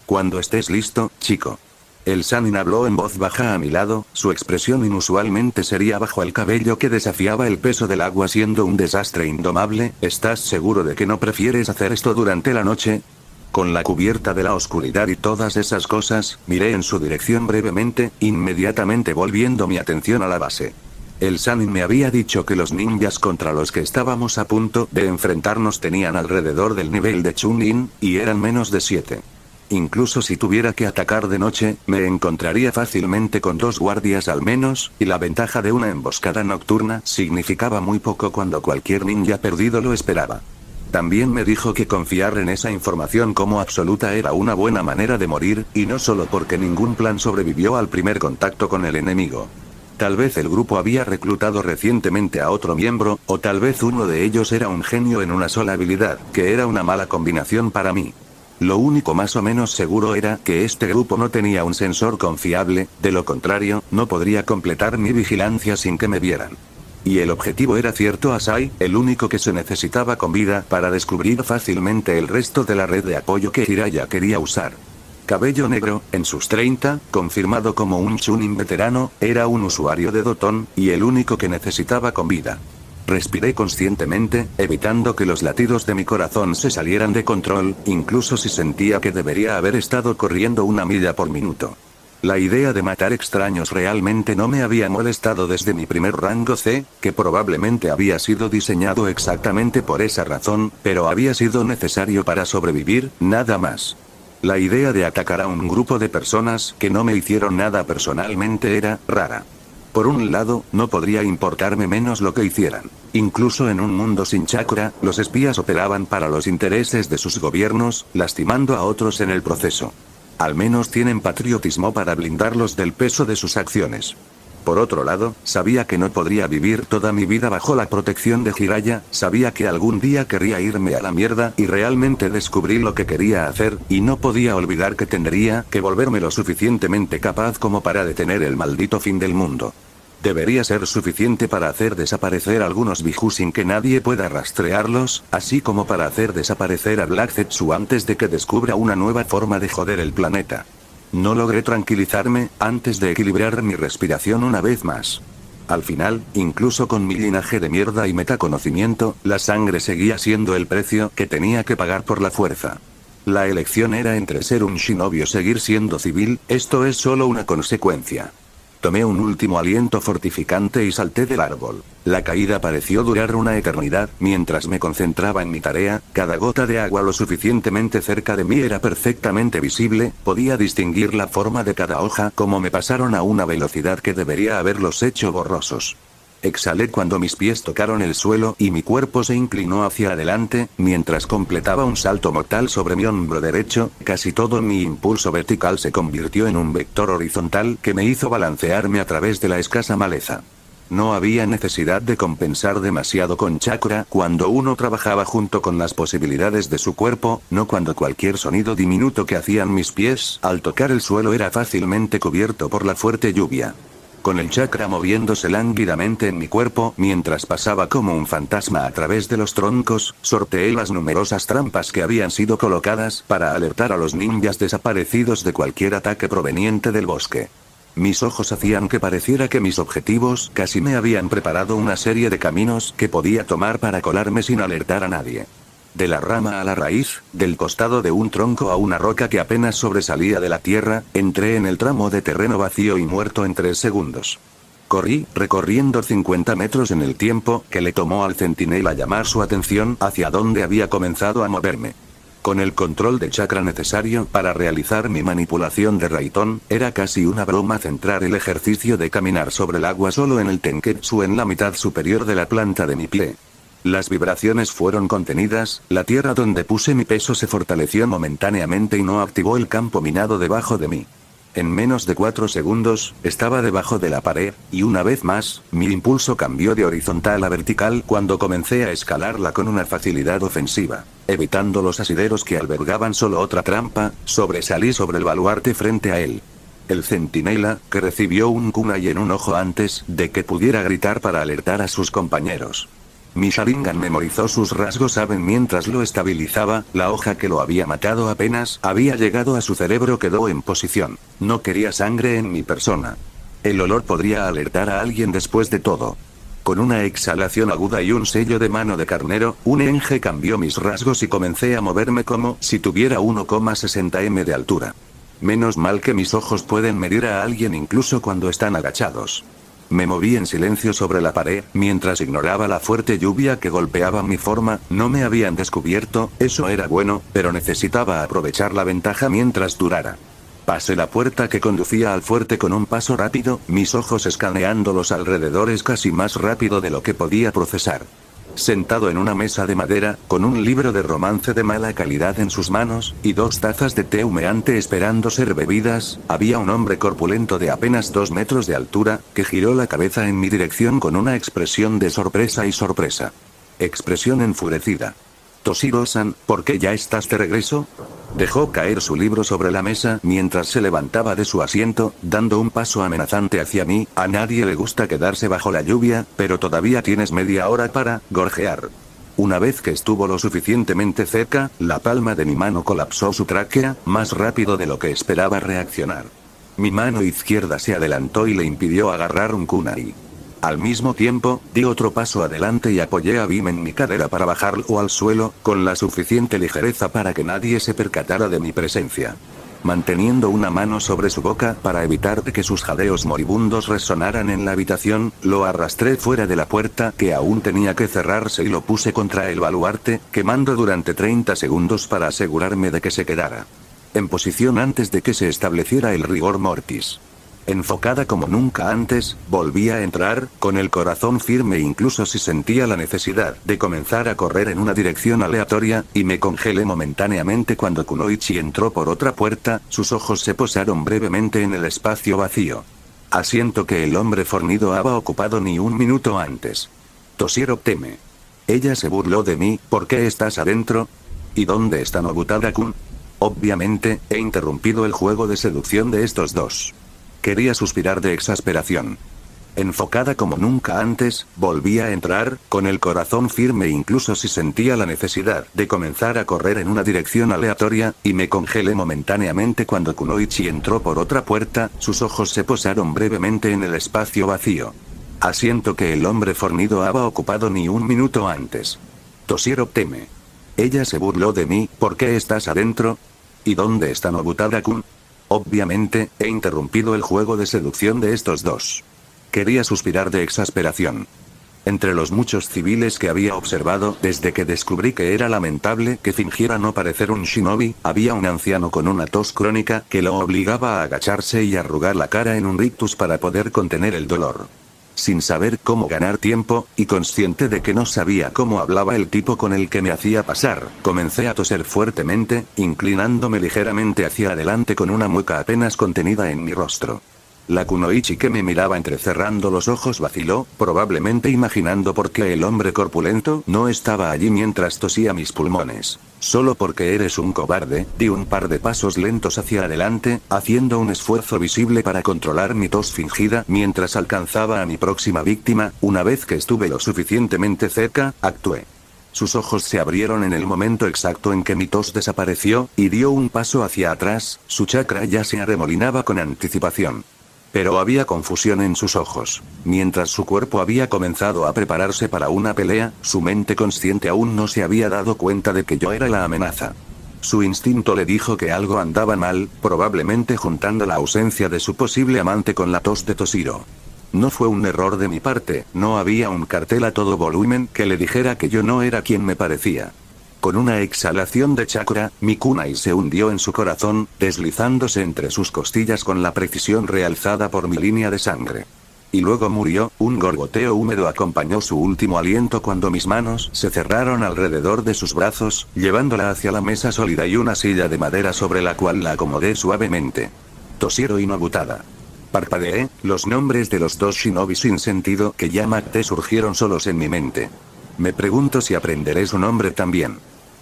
Cuando estés listo, chico. El Sannin habló en voz baja a mi lado, su expresión inusualmente seria bajo el cabello que desafiaba el peso del agua siendo un desastre indomable. ¿Estás seguro de que no prefieres hacer esto durante la noche? Con la cubierta de la oscuridad y todas esas cosas, miré en su dirección brevemente, inmediatamente volviendo mi atención a la base. El Sannin me había dicho que los ninjas contra los que estábamos a punto de enfrentarnos tenían alrededor del nivel de Chunin, y eran menos de 7. Incluso si tuviera que atacar de noche, me encontraría fácilmente con 2 guardias al menos, y la ventaja de una emboscada nocturna significaba muy poco cuando cualquier ninja perdido lo esperaba. También me dijo que confiar en esa información como absoluta era una buena manera de morir, y no solo porque ningún plan sobrevivió al primer contacto con el enemigo. Tal vez el grupo había reclutado recientemente a otro miembro, o tal vez uno de ellos era un genio en una sola habilidad, que era una mala combinación para mí. Lo único más o menos seguro era que este grupo no tenía un sensor confiable, de lo contrario, no podría completar mi vigilancia sin que me vieran. Y el objetivo era cierto Asai, el único que se necesitaba con vida para descubrir fácilmente el resto de la red de apoyo que Jiraiya quería usar. Cabello negro, en sus 30, confirmado como un Chunin veterano, era un usuario de Dotón, y el único que necesitaba con vida. Respiré conscientemente, evitando que los latidos de mi corazón se salieran de control, incluso si sentía que debería haber estado corriendo 1 milla por minuto. La idea de matar extraños realmente no me había molestado desde mi primer rango C, que probablemente había sido diseñado exactamente por esa razón, pero había sido necesario para sobrevivir, nada más. La idea de atacar a un grupo de personas que no me hicieron nada personalmente era rara. Por un lado, no podría importarme menos lo que hicieran. Incluso en un mundo sin chakra, los espías operaban para los intereses de sus gobiernos, lastimando a otros en el proceso. Al menos tienen patriotismo para blindarlos del peso de sus acciones. Por otro lado, sabía que no podría vivir toda mi vida bajo la protección de Jiraiya, sabía que algún día querría irme a la mierda y realmente descubrí lo que quería hacer, y no podía olvidar que tendría que volverme lo suficientemente capaz como para detener el maldito fin del mundo. Debería ser suficiente para hacer desaparecer algunos Biju sin que nadie pueda rastrearlos, así como para hacer desaparecer a Black Zetsu antes de que descubra una nueva forma de joder el planeta. No logré tranquilizarme, antes de equilibrar mi respiración una vez más. Al final, incluso con mi linaje de mierda y metaconocimiento, la sangre seguía siendo el precio que tenía que pagar por la fuerza. La elección era entre ser un shinobi o seguir siendo civil, esto es solo una consecuencia. Tomé un último aliento fortificante y salté del árbol. La caída pareció durar una eternidad, mientras me concentraba en mi tarea, cada gota de agua lo suficientemente cerca de mí era perfectamente visible, podía distinguir la forma de cada hoja como me pasaron a una velocidad que debería haberlos hecho borrosos. Exhalé cuando mis pies tocaron el suelo y mi cuerpo se inclinó hacia adelante, mientras completaba un salto mortal sobre mi hombro derecho, casi todo mi impulso vertical se convirtió en un vector horizontal que me hizo balancearme a través de la escasa maleza. No había necesidad de compensar demasiado con chakra cuando uno trabajaba junto con las posibilidades de su cuerpo, no cuando cualquier sonido diminuto que hacían mis pies al tocar el suelo era fácilmente cubierto por la fuerte lluvia. Con el chakra moviéndose lánguidamente en mi cuerpo mientras pasaba como un fantasma a través de los troncos, sorteé las numerosas trampas que habían sido colocadas para alertar a los ninjas desaparecidos de cualquier ataque proveniente del bosque. Mis ojos hacían que pareciera que mis objetivos casi me habían preparado una serie de caminos que podía tomar para colarme sin alertar a nadie. De la rama a la raíz, del costado de un tronco a una roca que apenas sobresalía de la tierra, entré en el tramo de terreno vacío y muerto en 3 segundos. Corrí, recorriendo 50 metros en el tiempo que le tomó al centinela llamar su atención hacia donde había comenzado a moverme. Con el control de chakra necesario para realizar mi manipulación de Raitón, era casi una broma centrar el ejercicio de caminar sobre el agua solo en el Tenketsu en la mitad superior de la planta de mi pie. Las vibraciones fueron contenidas, la tierra donde puse mi peso se fortaleció momentáneamente y no activó el campo minado debajo de mí. En menos de 4 segundos, estaba debajo de la pared, y una vez más, mi impulso cambió de horizontal a vertical cuando comencé a escalarla con una facilidad ofensiva. Evitando los asideros que albergaban solo otra trampa, sobresalí sobre el baluarte frente a él. El centinela, que recibió un kunai en un ojo antes de que pudiera gritar para alertar a sus compañeros. Mi Sharingan memorizó sus rasgos saben mientras lo estabilizaba, la hoja que lo había matado apenas había llegado a su cerebro quedó en posición. No quería sangre en mi persona. El olor podría alertar a alguien después de todo. Con una exhalación aguda y un sello de mano de carnero, un enge cambió mis rasgos y comencé a moverme como si tuviera 1,60 m de altura. Menos mal que mis ojos pueden medir a alguien incluso cuando están agachados. Me moví en silencio sobre la pared, mientras ignoraba la fuerte lluvia que golpeaba mi forma, no me habían descubierto, eso era bueno, pero necesitaba aprovechar la ventaja mientras durara. Pasé la puerta que conducía al fuerte con un paso rápido, mis ojos escaneando los alrededores casi más rápido de lo que podía procesar. Sentado en una mesa de madera, con un libro de romance de mala calidad en sus manos, y 2 tazas de té humeante esperando ser bebidas, había un hombre corpulento de apenas 2 metros de altura, que giró la cabeza en mi dirección con una expresión de sorpresa y sorpresa. Expresión enfurecida. Toshiro-san, ¿por qué ya estás de regreso? Dejó caer su libro sobre la mesa mientras se levantaba de su asiento, dando un paso amenazante hacia mí. A nadie le gusta quedarse bajo la lluvia, pero todavía tienes media hora para gorjear. Una vez que estuvo lo suficientemente cerca, la palma de mi mano colapsó su tráquea, más rápido de lo que esperaba reaccionar. Mi mano izquierda se adelantó y le impidió agarrar un kunai. Al mismo tiempo, di otro paso adelante y apoyé a Bim en mi cadera para bajarlo al suelo, con la suficiente ligereza para que nadie se percatara de mi presencia. Manteniendo una mano sobre su boca para evitar que sus jadeos moribundos resonaran en la habitación, lo arrastré fuera de la puerta que aún tenía que cerrarse y lo puse contra el baluarte, quemando durante 30 segundos para asegurarme de que se quedara en posición antes de que se estableciera el rigor mortis. Enfocada como nunca antes, volví a entrar, con el corazón firme incluso si sentía la necesidad de comenzar a correr en una dirección aleatoria, y me congelé momentáneamente cuando Kunoichi entró por otra puerta, sus ojos se posaron brevemente en el espacio vacío. Asiento que el hombre fornido había ocupado ni un minuto antes. Toshiro teme. Ella se burló de mí, ¿por qué estás adentro? ¿Y dónde está Nobutada-kun? Obviamente, he interrumpido el juego de seducción de estos dos. Quería suspirar de exasperación. Enfocada como nunca antes, volví a entrar, con el corazón firme incluso si sentía la necesidad de comenzar a correr en una dirección aleatoria, y me congelé momentáneamente cuando Kunoichi entró por otra puerta, sus ojos se posaron brevemente en el espacio vacío. Asiento que el hombre fornido había ocupado ni un minuto antes. Toshiro teme. Ella se burló de mí, ¿por qué estás adentro? ¿Y dónde está Nobutada-kun? Obviamente, he interrumpido el juego de seducción de estos dos. Quería suspirar de exasperación. Entre los muchos civiles que había observado desde que descubrí que era lamentable que fingiera no parecer un shinobi, había un anciano con una tos crónica que lo obligaba a agacharse y arrugar la cara en un rictus para poder contener el dolor. Sin saber cómo ganar tiempo, y consciente de que no sabía cómo hablaba el tipo con el que me hacía pasar, comencé a toser fuertemente, inclinándome ligeramente hacia adelante con una mueca apenas contenida en mi rostro. La Kunoichi que me miraba entrecerrando los ojos vaciló, probablemente imaginando por qué el hombre corpulento no estaba allí mientras tosía mis pulmones. Solo porque eres un cobarde, di un par de pasos lentos hacia adelante, haciendo un esfuerzo visible para controlar mi tos fingida mientras alcanzaba a mi próxima víctima. Una vez que estuve lo suficientemente cerca, actué. Sus ojos se abrieron en el momento exacto en que mi tos desapareció, y dio un paso hacia atrás, su chakra ya se arremolinaba con anticipación. Pero había confusión en sus ojos. Mientras su cuerpo había comenzado a prepararse para una pelea, su mente consciente aún no se había dado cuenta de que yo era la amenaza. Su instinto le dijo que algo andaba mal, probablemente juntando la ausencia de su posible amante con la tos de Toshiro. No fue un error de mi parte, no había un cartel a todo volumen que le dijera que yo no era quien me parecía. Con una exhalación de chakra, mi kunai se hundió en su corazón, deslizándose entre sus costillas con la precisión realzada por mi línea de sangre. Y luego murió, un gorgoteo húmedo acompañó su último aliento cuando mis manos se cerraron alrededor de sus brazos, llevándola hacia la mesa sólida y una silla de madera sobre la cual la acomodé suavemente. Toshiro y Nobutada. Parpadeé, los nombres de los dos shinobi sin sentido que ya maté surgieron solos en mi mente. Me pregunto si aprenderé su nombre también.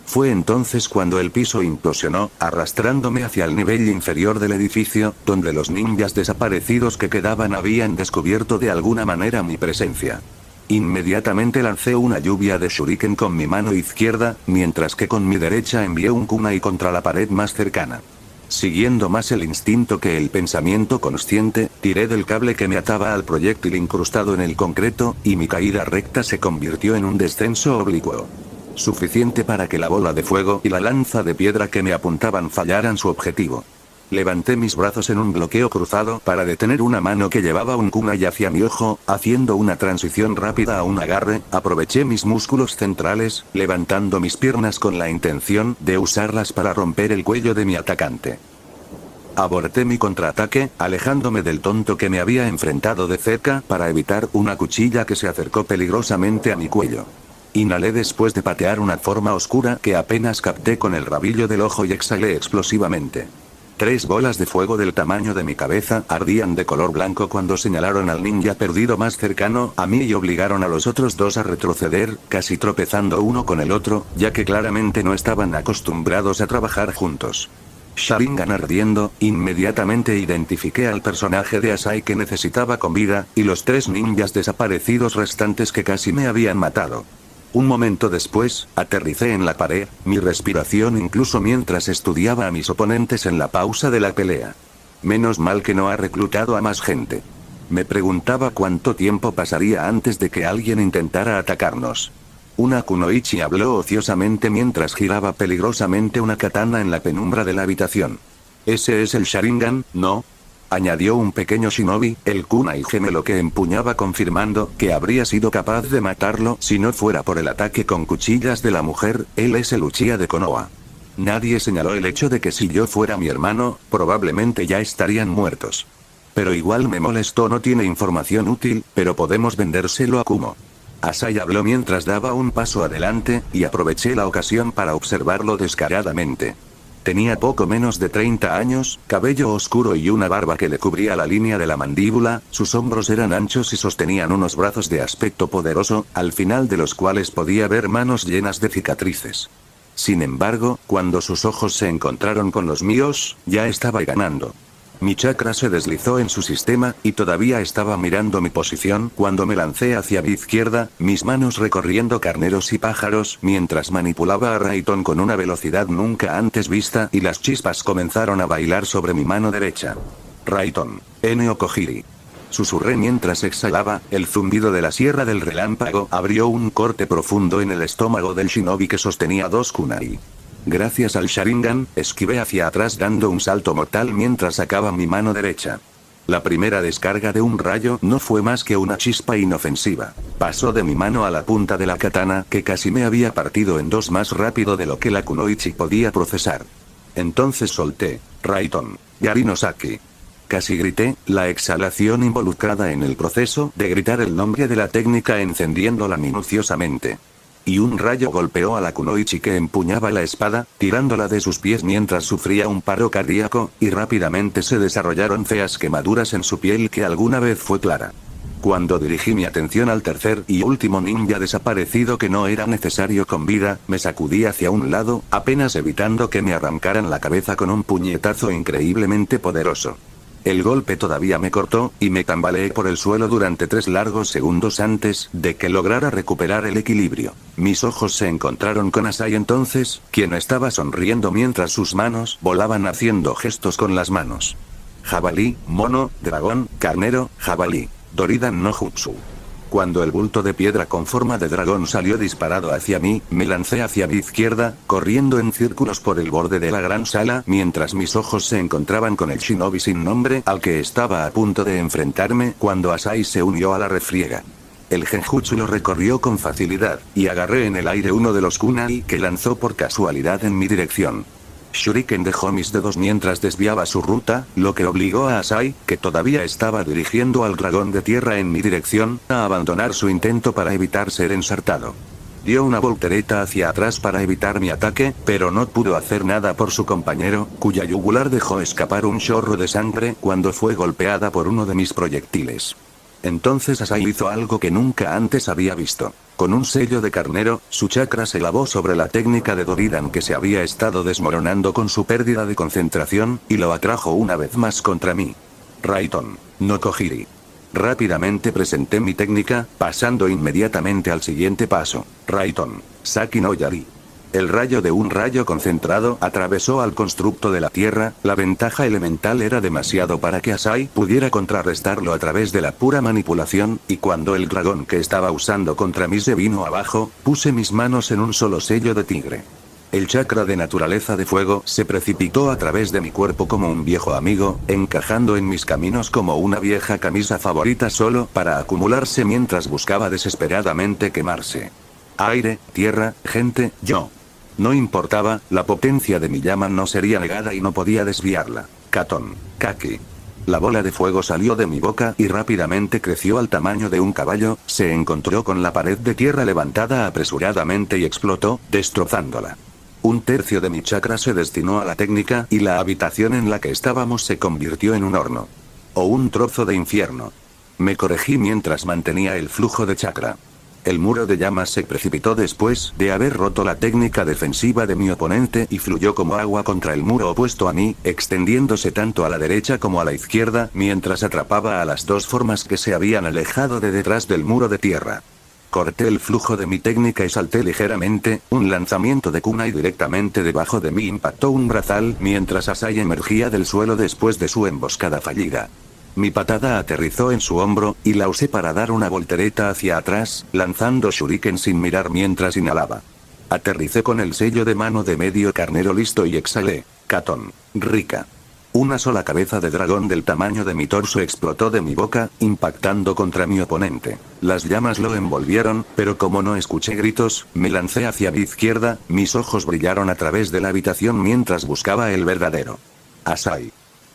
Fue entonces cuando el piso implosionó, arrastrándome hacia el nivel inferior del edificio, donde los ninjas desaparecidos que quedaban habían descubierto de alguna manera mi presencia. Inmediatamente lancé una lluvia de shuriken con mi mano izquierda, mientras que con mi derecha envié un kunai contra la pared más cercana. Siguiendo más el instinto que el pensamiento consciente, tiré del cable que me ataba al proyectil incrustado en el concreto, y mi caída recta se convirtió en un descenso oblicuo. Suficiente para que la bola de fuego y la lanza de piedra que me apuntaban fallaran su objetivo. Levanté mis brazos en un bloqueo cruzado para detener una mano que llevaba un kunai hacia mi ojo, haciendo una transición rápida a un agarre, aproveché mis músculos centrales, levantando mis piernas con la intención de usarlas para romper el cuello de mi atacante. Aborté mi contraataque, alejándome del tonto que me había enfrentado de cerca para evitar una cuchilla que se acercó peligrosamente a mi cuello. Inhalé después de patear una forma oscura que apenas capté con el rabillo del ojo y exhalé explosivamente. 3 bolas de fuego del tamaño de mi cabeza ardían de color blanco cuando señalaron al ninja perdido más cercano a mí y obligaron a los otros dos a retroceder, casi tropezando uno con el otro, ya que claramente no estaban acostumbrados a trabajar juntos. Sharingan ardiendo, inmediatamente identifiqué al personaje de Asai que necesitaba con vida, y los 3 ninjas desaparecidos restantes que casi me habían matado. Un momento después, aterricé en la pared, mi respiración incluso mientras estudiaba a mis oponentes en la pausa de la pelea. Menos mal que no ha reclutado a más gente. Me preguntaba cuánto tiempo pasaría antes de que alguien intentara atacarnos. Una kunoichi habló ociosamente mientras giraba peligrosamente una katana en la penumbra de la habitación. «¿Ese es el Sharingan, no?», añadió un pequeño shinobi, el kunai gemelo que empuñaba, confirmando que habría sido capaz de matarlo si no fuera por el ataque con cuchillas de la mujer. Él es el Uchiha de Konoha. Nadie señaló el hecho de que si yo fuera mi hermano, probablemente ya estarían muertos. Pero igual me molestó, no tiene información útil, pero podemos vendérselo a Kumo. Asai habló mientras daba un paso adelante, y aproveché la ocasión para observarlo descaradamente. Tenía poco menos de 30 años, cabello oscuro y una barba que le cubría la línea de la mandíbula, sus hombros eran anchos y sostenían unos brazos de aspecto poderoso, al final de los cuales podía ver manos llenas de cicatrices. Sin embargo, cuando sus ojos se encontraron con los míos, ya estaba ganando. Mi chakra se deslizó en su sistema, y todavía estaba mirando mi posición cuando me lancé hacia mi izquierda, mis manos recorriendo carneros y pájaros mientras manipulaba a Raiton con una velocidad nunca antes vista y las chispas comenzaron a bailar sobre mi mano derecha. Raiton. Eneo Kojiri. Susurré mientras exhalaba, el zumbido de la sierra del relámpago abrió un corte profundo en el estómago del shinobi que sostenía dos kunai. Gracias al Sharingan, esquivé hacia atrás dando un salto mortal mientras sacaba mi mano derecha. La primera descarga de un rayo no fue más que una chispa inofensiva. Pasó de mi mano a la punta de la katana que casi me había partido en dos más rápido de lo que la kunoichi podía procesar. Entonces solté, Raiton. Yari no Saki. Casi grité, la exhalación involucrada en el proceso de gritar el nombre de la técnica encendiéndola minuciosamente. Y un rayo golpeó a la kunoichi que empuñaba la espada, tirándola de sus pies mientras sufría un paro cardíaco, y rápidamente se desarrollaron feas quemaduras en su piel que alguna vez fue clara. Cuando dirigí mi atención al tercer y último ninja desaparecido que no era necesario con vida, me sacudí hacia un lado, apenas evitando que me arrancaran la cabeza con un puñetazo increíblemente poderoso. El golpe todavía me cortó, y me tambaleé por el suelo durante 3 largos segundos antes de que lograra recuperar el equilibrio. Mis ojos se encontraron con Asai entonces, quien estaba sonriendo mientras sus manos volaban haciendo gestos con las manos. Jabalí, mono, dragón, carnero, jabalí. Doridan no Jutsu. Cuando el bulto de piedra con forma de dragón salió disparado hacia mí, me lancé hacia mi izquierda, corriendo en círculos por el borde de la gran sala mientras mis ojos se encontraban con el shinobi sin nombre al que estaba a punto de enfrentarme cuando Asai se unió a la refriega. El genjutsu lo recorrió con facilidad, y agarré en el aire uno de los kunai que lanzó por casualidad en mi dirección. Shuriken dejó mis dedos mientras desviaba su ruta, lo que obligó a Asai, que todavía estaba dirigiendo al dragón de tierra en mi dirección, a abandonar su intento para evitar ser ensartado. Dio una voltereta hacia atrás para evitar mi ataque, pero no pudo hacer nada por su compañero, cuya yugular dejó escapar un chorro de sangre cuando fue golpeada por uno de mis proyectiles. Entonces Asai hizo algo que nunca antes había visto. Con un sello de carnero, su chakra se lavó sobre la técnica de Doridan que se había estado desmoronando con su pérdida de concentración, y lo atrajo una vez más contra mí. Raiton. No Kojiri. Rápidamente presenté mi técnica, pasando inmediatamente al siguiente paso. Raiton. Saki no Yari. El rayo de un rayo concentrado atravesó al constructo de la tierra, la ventaja elemental era demasiado para que Asai pudiera contrarrestarlo a través de la pura manipulación, y cuando el dragón que estaba usando contra mí se vino abajo, puse mis manos en un solo sello de tigre. El chakra de naturaleza de fuego se precipitó a través de mi cuerpo como un viejo amigo, encajando en mis caminos como una vieja camisa favorita solo para acumularse mientras buscaba desesperadamente quemarse. Aire, tierra, gente, yo. No importaba, la potencia de mi llama no sería negada y no podía desviarla. Katon. Kaki. La bola de fuego salió de mi boca y rápidamente creció al tamaño de un caballo, se encontró con la pared de tierra levantada apresuradamente y explotó, destrozándola. Un tercio de mi chakra se destinó a la técnica y la habitación en la que estábamos se convirtió en un horno. O un trozo de infierno. Me corregí mientras mantenía el flujo de chakra. El muro de llamas se precipitó después de haber roto la técnica defensiva de mi oponente y fluyó como agua contra el muro opuesto a mí, extendiéndose tanto a la derecha como a la izquierda, mientras atrapaba a las dos formas que se habían alejado de detrás del muro de tierra. Corté el flujo de mi técnica y salté ligeramente, un lanzamiento de kunai directamente debajo de mí impactó un brazal mientras Asai emergía del suelo después de su emboscada fallida. Mi patada aterrizó en su hombro, y la usé para dar una voltereta hacia atrás, lanzando shuriken sin mirar mientras inhalaba. Aterricé con el sello de mano de medio carnero listo y exhalé. Katon. Rika. Una sola cabeza de dragón del tamaño de mi torso explotó de mi boca, impactando contra mi oponente. Las llamas lo envolvieron, pero como no escuché gritos, me lancé hacia mi izquierda, mis ojos brillaron a través de la habitación mientras buscaba el verdadero Asai.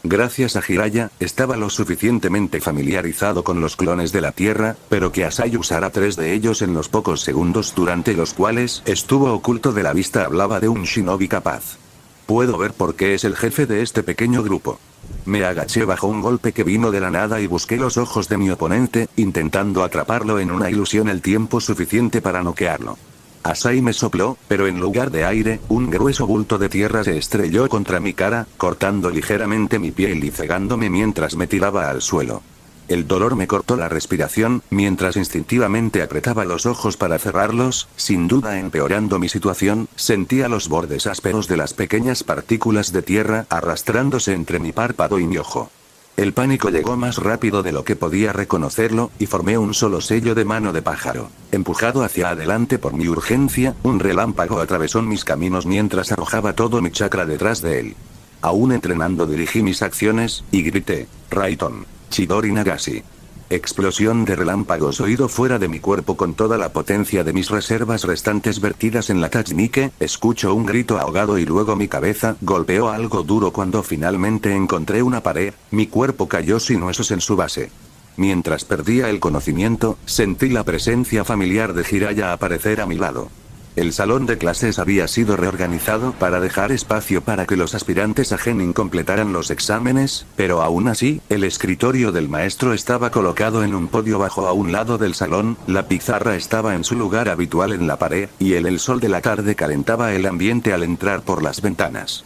Gracias a Jiraiya, estaba lo suficientemente familiarizado con los clones de la Tierra, pero que Asai usara 3 de ellos en los pocos segundos durante los cuales estuvo oculto de la vista hablaba de un shinobi capaz. Puedo ver por qué es el jefe de este pequeño grupo. Me agaché bajo un golpe que vino de la nada y busqué los ojos de mi oponente, intentando atraparlo en una ilusión el tiempo suficiente para noquearlo. Asai me sopló, pero en lugar de aire, un grueso bulto de tierra se estrelló contra mi cara, cortando ligeramente mi piel y cegándome mientras me tiraba al suelo. El dolor me cortó la respiración, mientras instintivamente apretaba los ojos para cerrarlos, sin duda empeorando mi situación, sentía los bordes ásperos de las pequeñas partículas de tierra arrastrándose entre mi párpado y mi ojo. El pánico llegó más rápido de lo que podía reconocerlo, y formé un solo sello de mano de pájaro. Empujado hacia adelante por mi urgencia, un relámpago atravesó mis caminos mientras arrojaba todo mi chakra detrás de él. Aún entrenando dirigí mis acciones, y grité, Raiton. Chidori Nagashi. Explosión de relámpagos oído fuera de mi cuerpo con toda la potencia de mis reservas restantes vertidas en la Tachnike, escucho un grito ahogado y luego mi cabeza golpeó algo duro cuando finalmente encontré una pared, mi cuerpo cayó sin huesos en su base. Mientras perdía el conocimiento, sentí la presencia familiar de Jiraiya aparecer a mi lado. El salón de clases había sido reorganizado para dejar espacio para que los aspirantes a Genin completaran los exámenes, pero aún así, el escritorio del maestro estaba colocado en un podio bajo a un lado del salón, la pizarra estaba en su lugar habitual en la pared, y el sol de la tarde calentaba el ambiente al entrar por las ventanas.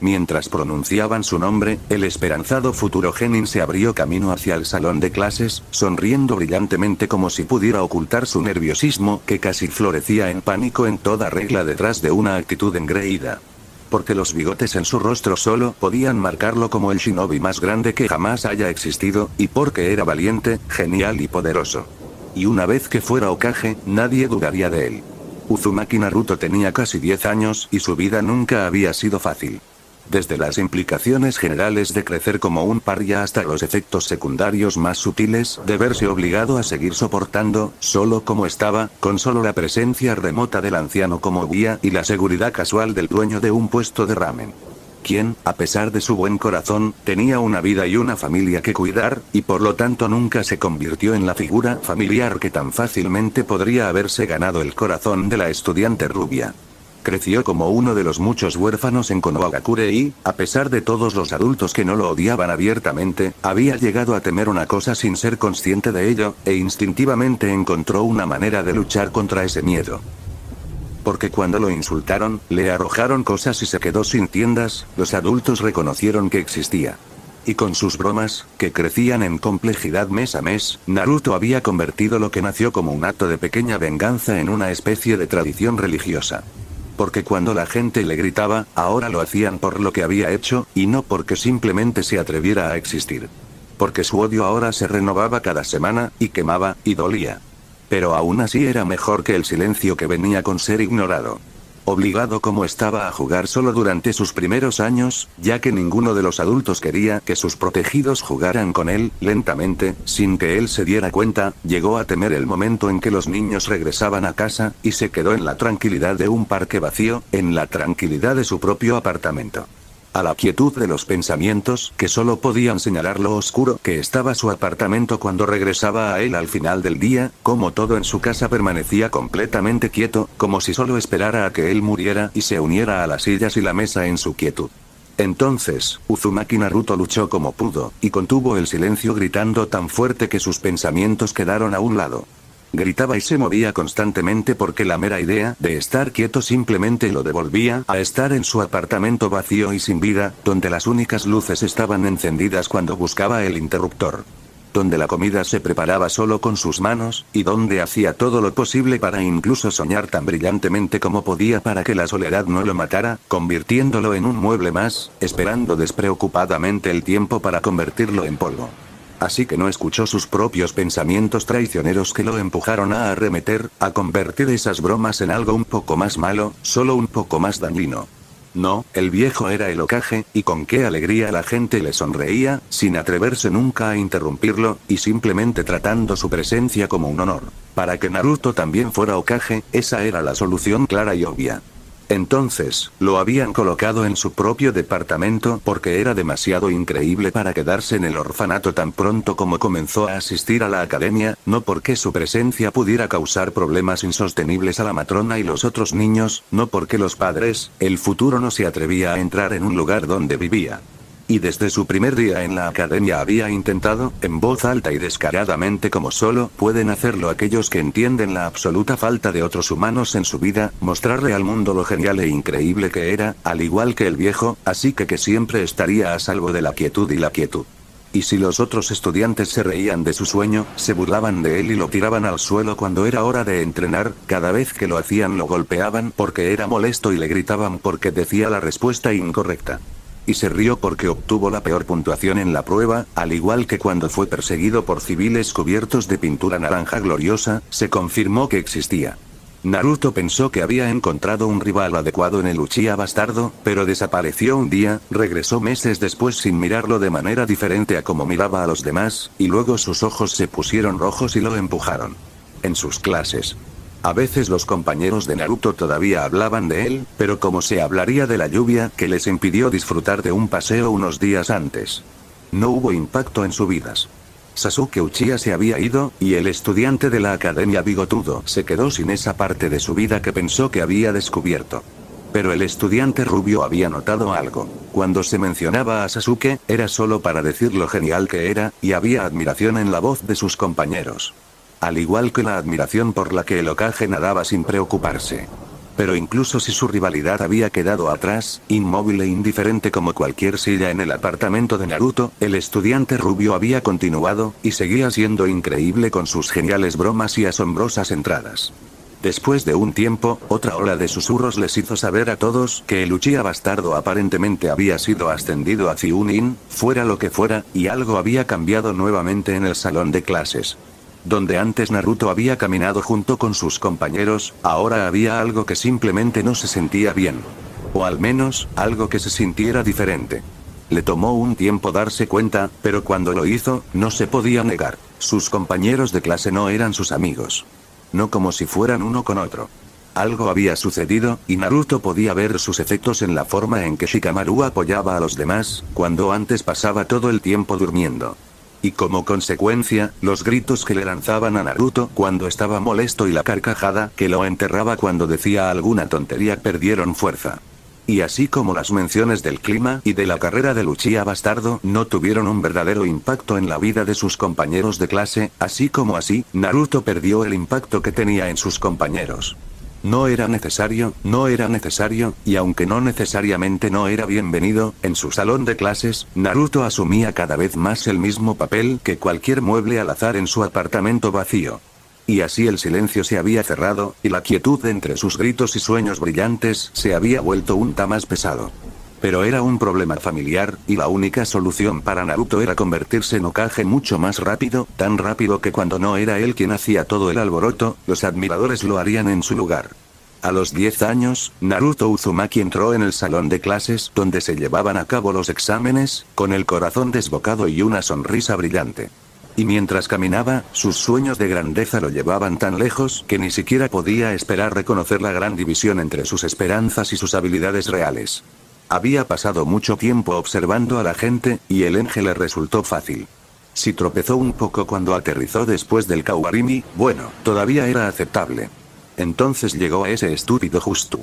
Mientras pronunciaban su nombre, el esperanzado futuro Genin se abrió camino hacia el salón de clases, sonriendo brillantemente como si pudiera ocultar su nerviosismo, que casi florecía en pánico en toda regla detrás de una actitud engreída. Porque los bigotes en su rostro solo podían marcarlo como el shinobi más grande que jamás haya existido, y porque era valiente, genial y poderoso. Y una vez que fuera Hokage, nadie dudaría de él. Uzumaki Naruto tenía casi 10 años, y su vida nunca había sido fácil. Desde las implicaciones generales de crecer como un paria hasta los efectos secundarios más sutiles de verse obligado a seguir soportando, solo como estaba, con solo la presencia remota del anciano como guía y la seguridad casual del dueño de un puesto de ramen. Quien, a pesar de su buen corazón, tenía una vida y una familia que cuidar, y por lo tanto nunca se convirtió en la figura familiar que tan fácilmente podría haberse ganado el corazón de la estudiante rubia. Creció como uno de los muchos huérfanos en Konohagakure y, a pesar de todos los adultos que no lo odiaban abiertamente, había llegado a temer una cosa sin ser consciente de ello, e instintivamente encontró una manera de luchar contra ese miedo. Porque cuando lo insultaron, le arrojaron cosas y se quedó sin tiendas, los adultos reconocieron que existía. Y con sus bromas, que crecían en complejidad mes a mes, Naruto había convertido lo que nació como un acto de pequeña venganza en una especie de tradición religiosa. Porque cuando la gente le gritaba, ahora lo hacían por lo que había hecho, y no porque simplemente se atreviera a existir. Porque su odio ahora se renovaba cada semana, y quemaba, y dolía. Pero aún así era mejor que el silencio que venía con ser ignorado. Obligado como estaba a jugar solo durante sus primeros años, ya que ninguno de los adultos quería que sus protegidos jugaran con él, lentamente, sin que él se diera cuenta, llegó a temer el momento en que los niños regresaban a casa, y se quedó en la tranquilidad de un parque vacío, en la tranquilidad de su propio apartamento. A la quietud de los pensamientos, que solo podían señalar lo oscuro que estaba su apartamento cuando regresaba a él al final del día, como todo en su casa permanecía completamente quieto, como si solo esperara a que él muriera y se uniera a las sillas y la mesa en su quietud. Entonces, Uzumaki Naruto luchó como pudo, y contuvo el silencio gritando tan fuerte que sus pensamientos quedaron a un lado. Gritaba y se movía constantemente porque la mera idea de estar quieto simplemente lo devolvía a estar en su apartamento vacío y sin vida, donde las únicas luces estaban encendidas cuando buscaba el interruptor. Donde la comida se preparaba solo con sus manos, y donde hacía todo lo posible para incluso soñar tan brillantemente como podía para que la soledad no lo matara, convirtiéndolo en un mueble más, esperando despreocupadamente el tiempo para convertirlo en polvo. Así que no escuchó sus propios pensamientos traicioneros que lo empujaron a arremeter, a convertir esas bromas en algo un poco más malo, solo un poco más dañino. No, el viejo era el Hokage, y con qué alegría la gente le sonreía, sin atreverse nunca a interrumpirlo, y simplemente tratando su presencia como un honor. Para que Naruto también fuera Hokage, esa era la solución clara y obvia. Entonces, lo habían colocado en su propio departamento porque era demasiado increíble para quedarse en el orfanato tan pronto como comenzó a asistir a la academia, no porque su presencia pudiera causar problemas insostenibles a la matrona y los otros niños, no porque los padres, el futuro no se atrevía a entrar en un lugar donde vivía. Y desde su primer día en la academia había intentado, en voz alta y descaradamente como solo pueden hacerlo aquellos que entienden la absoluta falta de otros humanos en su vida, mostrarle al mundo lo genial e increíble que era, al igual que el viejo, así que siempre estaría a salvo de la quietud y la quietud. Y si los otros estudiantes se reían de su sueño, se burlaban de él y lo tiraban al suelo cuando era hora de entrenar, cada vez que lo hacían lo golpeaban porque era molesto y le gritaban porque decía la respuesta incorrecta. Y se rió porque obtuvo la peor puntuación en la prueba, al igual que cuando fue perseguido por civiles cubiertos de pintura naranja gloriosa, se confirmó que existía. Naruto pensó que había encontrado un rival adecuado en el Uchiha bastardo, pero desapareció un día, regresó meses después sin mirarlo de manera diferente a como miraba a los demás, y luego sus ojos se pusieron rojos y lo empujaron. En sus clases. A veces los compañeros de Naruto todavía hablaban de él, pero como se hablaría de la lluvia que les impidió disfrutar de un paseo unos días antes. No hubo impacto en sus vidas. Sasuke Uchiha se había ido, y el estudiante de la academia bigotudo se quedó sin esa parte de su vida que pensó que había descubierto. Pero el estudiante rubio había notado algo. Cuando se mencionaba a Sasuke, era solo para decir lo genial que era, y había admiración en la voz de sus compañeros. Al igual que la admiración por la que el Hokage nadaba sin preocuparse. Pero incluso si su rivalidad había quedado atrás, inmóvil e indiferente como cualquier silla en el apartamento de Naruto, el estudiante rubio había continuado, y seguía siendo increíble con sus geniales bromas y asombrosas entradas. Después de un tiempo, otra ola de susurros les hizo saber a todos que el Uchiha bastardo aparentemente había sido ascendido a Chunin, fuera lo que fuera, y algo había cambiado nuevamente en el salón de clases. Donde antes Naruto había caminado junto con sus compañeros, ahora había algo que simplemente no se sentía bien. O al menos, algo que se sintiera diferente. Le tomó un tiempo darse cuenta, pero cuando lo hizo, no se podía negar. Sus compañeros de clase no eran sus amigos. No como si fueran uno con otro. Algo había sucedido, y Naruto podía ver sus efectos en la forma en que Shikamaru apoyaba a los demás, cuando antes pasaba todo el tiempo durmiendo. Y como consecuencia, los gritos que le lanzaban a Naruto cuando estaba molesto y la carcajada que lo enterraba cuando decía alguna tontería perdieron fuerza. Y así como las menciones del clima y de la carrera del Uchiha bastardo no tuvieron un verdadero impacto en la vida de sus compañeros de clase, así como así, Naruto perdió el impacto que tenía en sus compañeros. No era necesario, y aunque no necesariamente no era bienvenido, en su salón de clases, Naruto asumía cada vez más el mismo papel que cualquier mueble al azar en su apartamento vacío. Y así el silencio se había cerrado, y la quietud entre sus gritos y sueños brillantes se había vuelto un ta más pesado. Pero era un problema familiar, y la única solución para Naruto era convertirse en Hokage mucho más rápido, tan rápido que cuando no era él quien hacía todo el alboroto, los admiradores lo harían en su lugar. A los 10 años, Naruto Uzumaki entró en el salón de clases donde se llevaban a cabo los exámenes, con el corazón desbocado y una sonrisa brillante. Y mientras caminaba, sus sueños de grandeza lo llevaban tan lejos que ni siquiera podía esperar reconocer la gran división entre sus esperanzas y sus habilidades reales. Había pasado mucho tiempo observando a la gente, y el enje le resultó fácil. Si tropezó un poco cuando aterrizó después del Kaubarimi, bueno, todavía era aceptable. Entonces llegó a ese estúpido justo.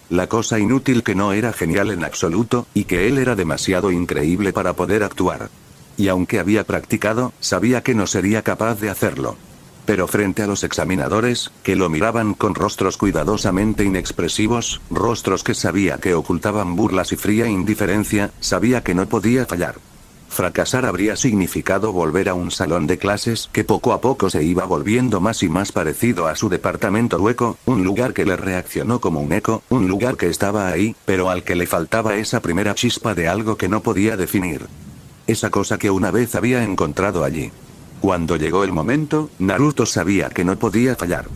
La cosa inútil que no era genial en absoluto, y que él era demasiado increíble para poder actuar. Y aunque había practicado, sabía que no sería capaz de hacerlo. Pero frente a los examinadores, que lo miraban con rostros cuidadosamente inexpresivos, rostros que sabía que ocultaban burlas y fría indiferencia, sabía que no podía fallar. Fracasar habría significado volver a un salón de clases que poco a poco se iba volviendo más y más parecido a su departamento hueco, un lugar que le reaccionó como un eco, un lugar que estaba ahí, pero al que le faltaba esa primera chispa de algo que no podía definir. Esa cosa que una vez había encontrado allí. Cuando llegó el momento, Naruto sabía que no podía fallar.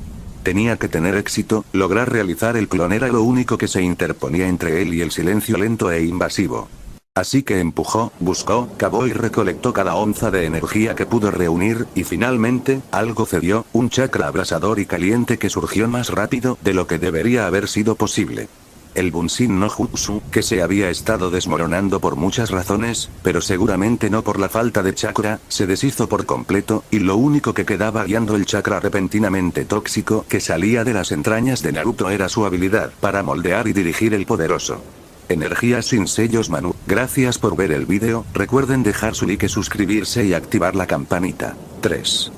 Tenía que tener éxito, lograr realizar el clon era lo único que se interponía entre él y el silencio lento e invasivo. Así que empujó, buscó, cavó y recolectó cada onza de energía que pudo reunir, y finalmente, algo cedió, un chakra abrasador y caliente que surgió más rápido de lo que debería haber sido posible. El Bunshin no Jutsu, que se había estado desmoronando por muchas razones, pero seguramente no por la falta de chakra, se deshizo por completo, y lo único que quedaba guiando el chakra repentinamente tóxico que salía de las entrañas de Naruto era su habilidad para moldear y dirigir el poderoso. Energía sin sellos Manu. Gracias por ver el vídeo, recuerden dejar su like, suscribirse y activar la campanita. 3.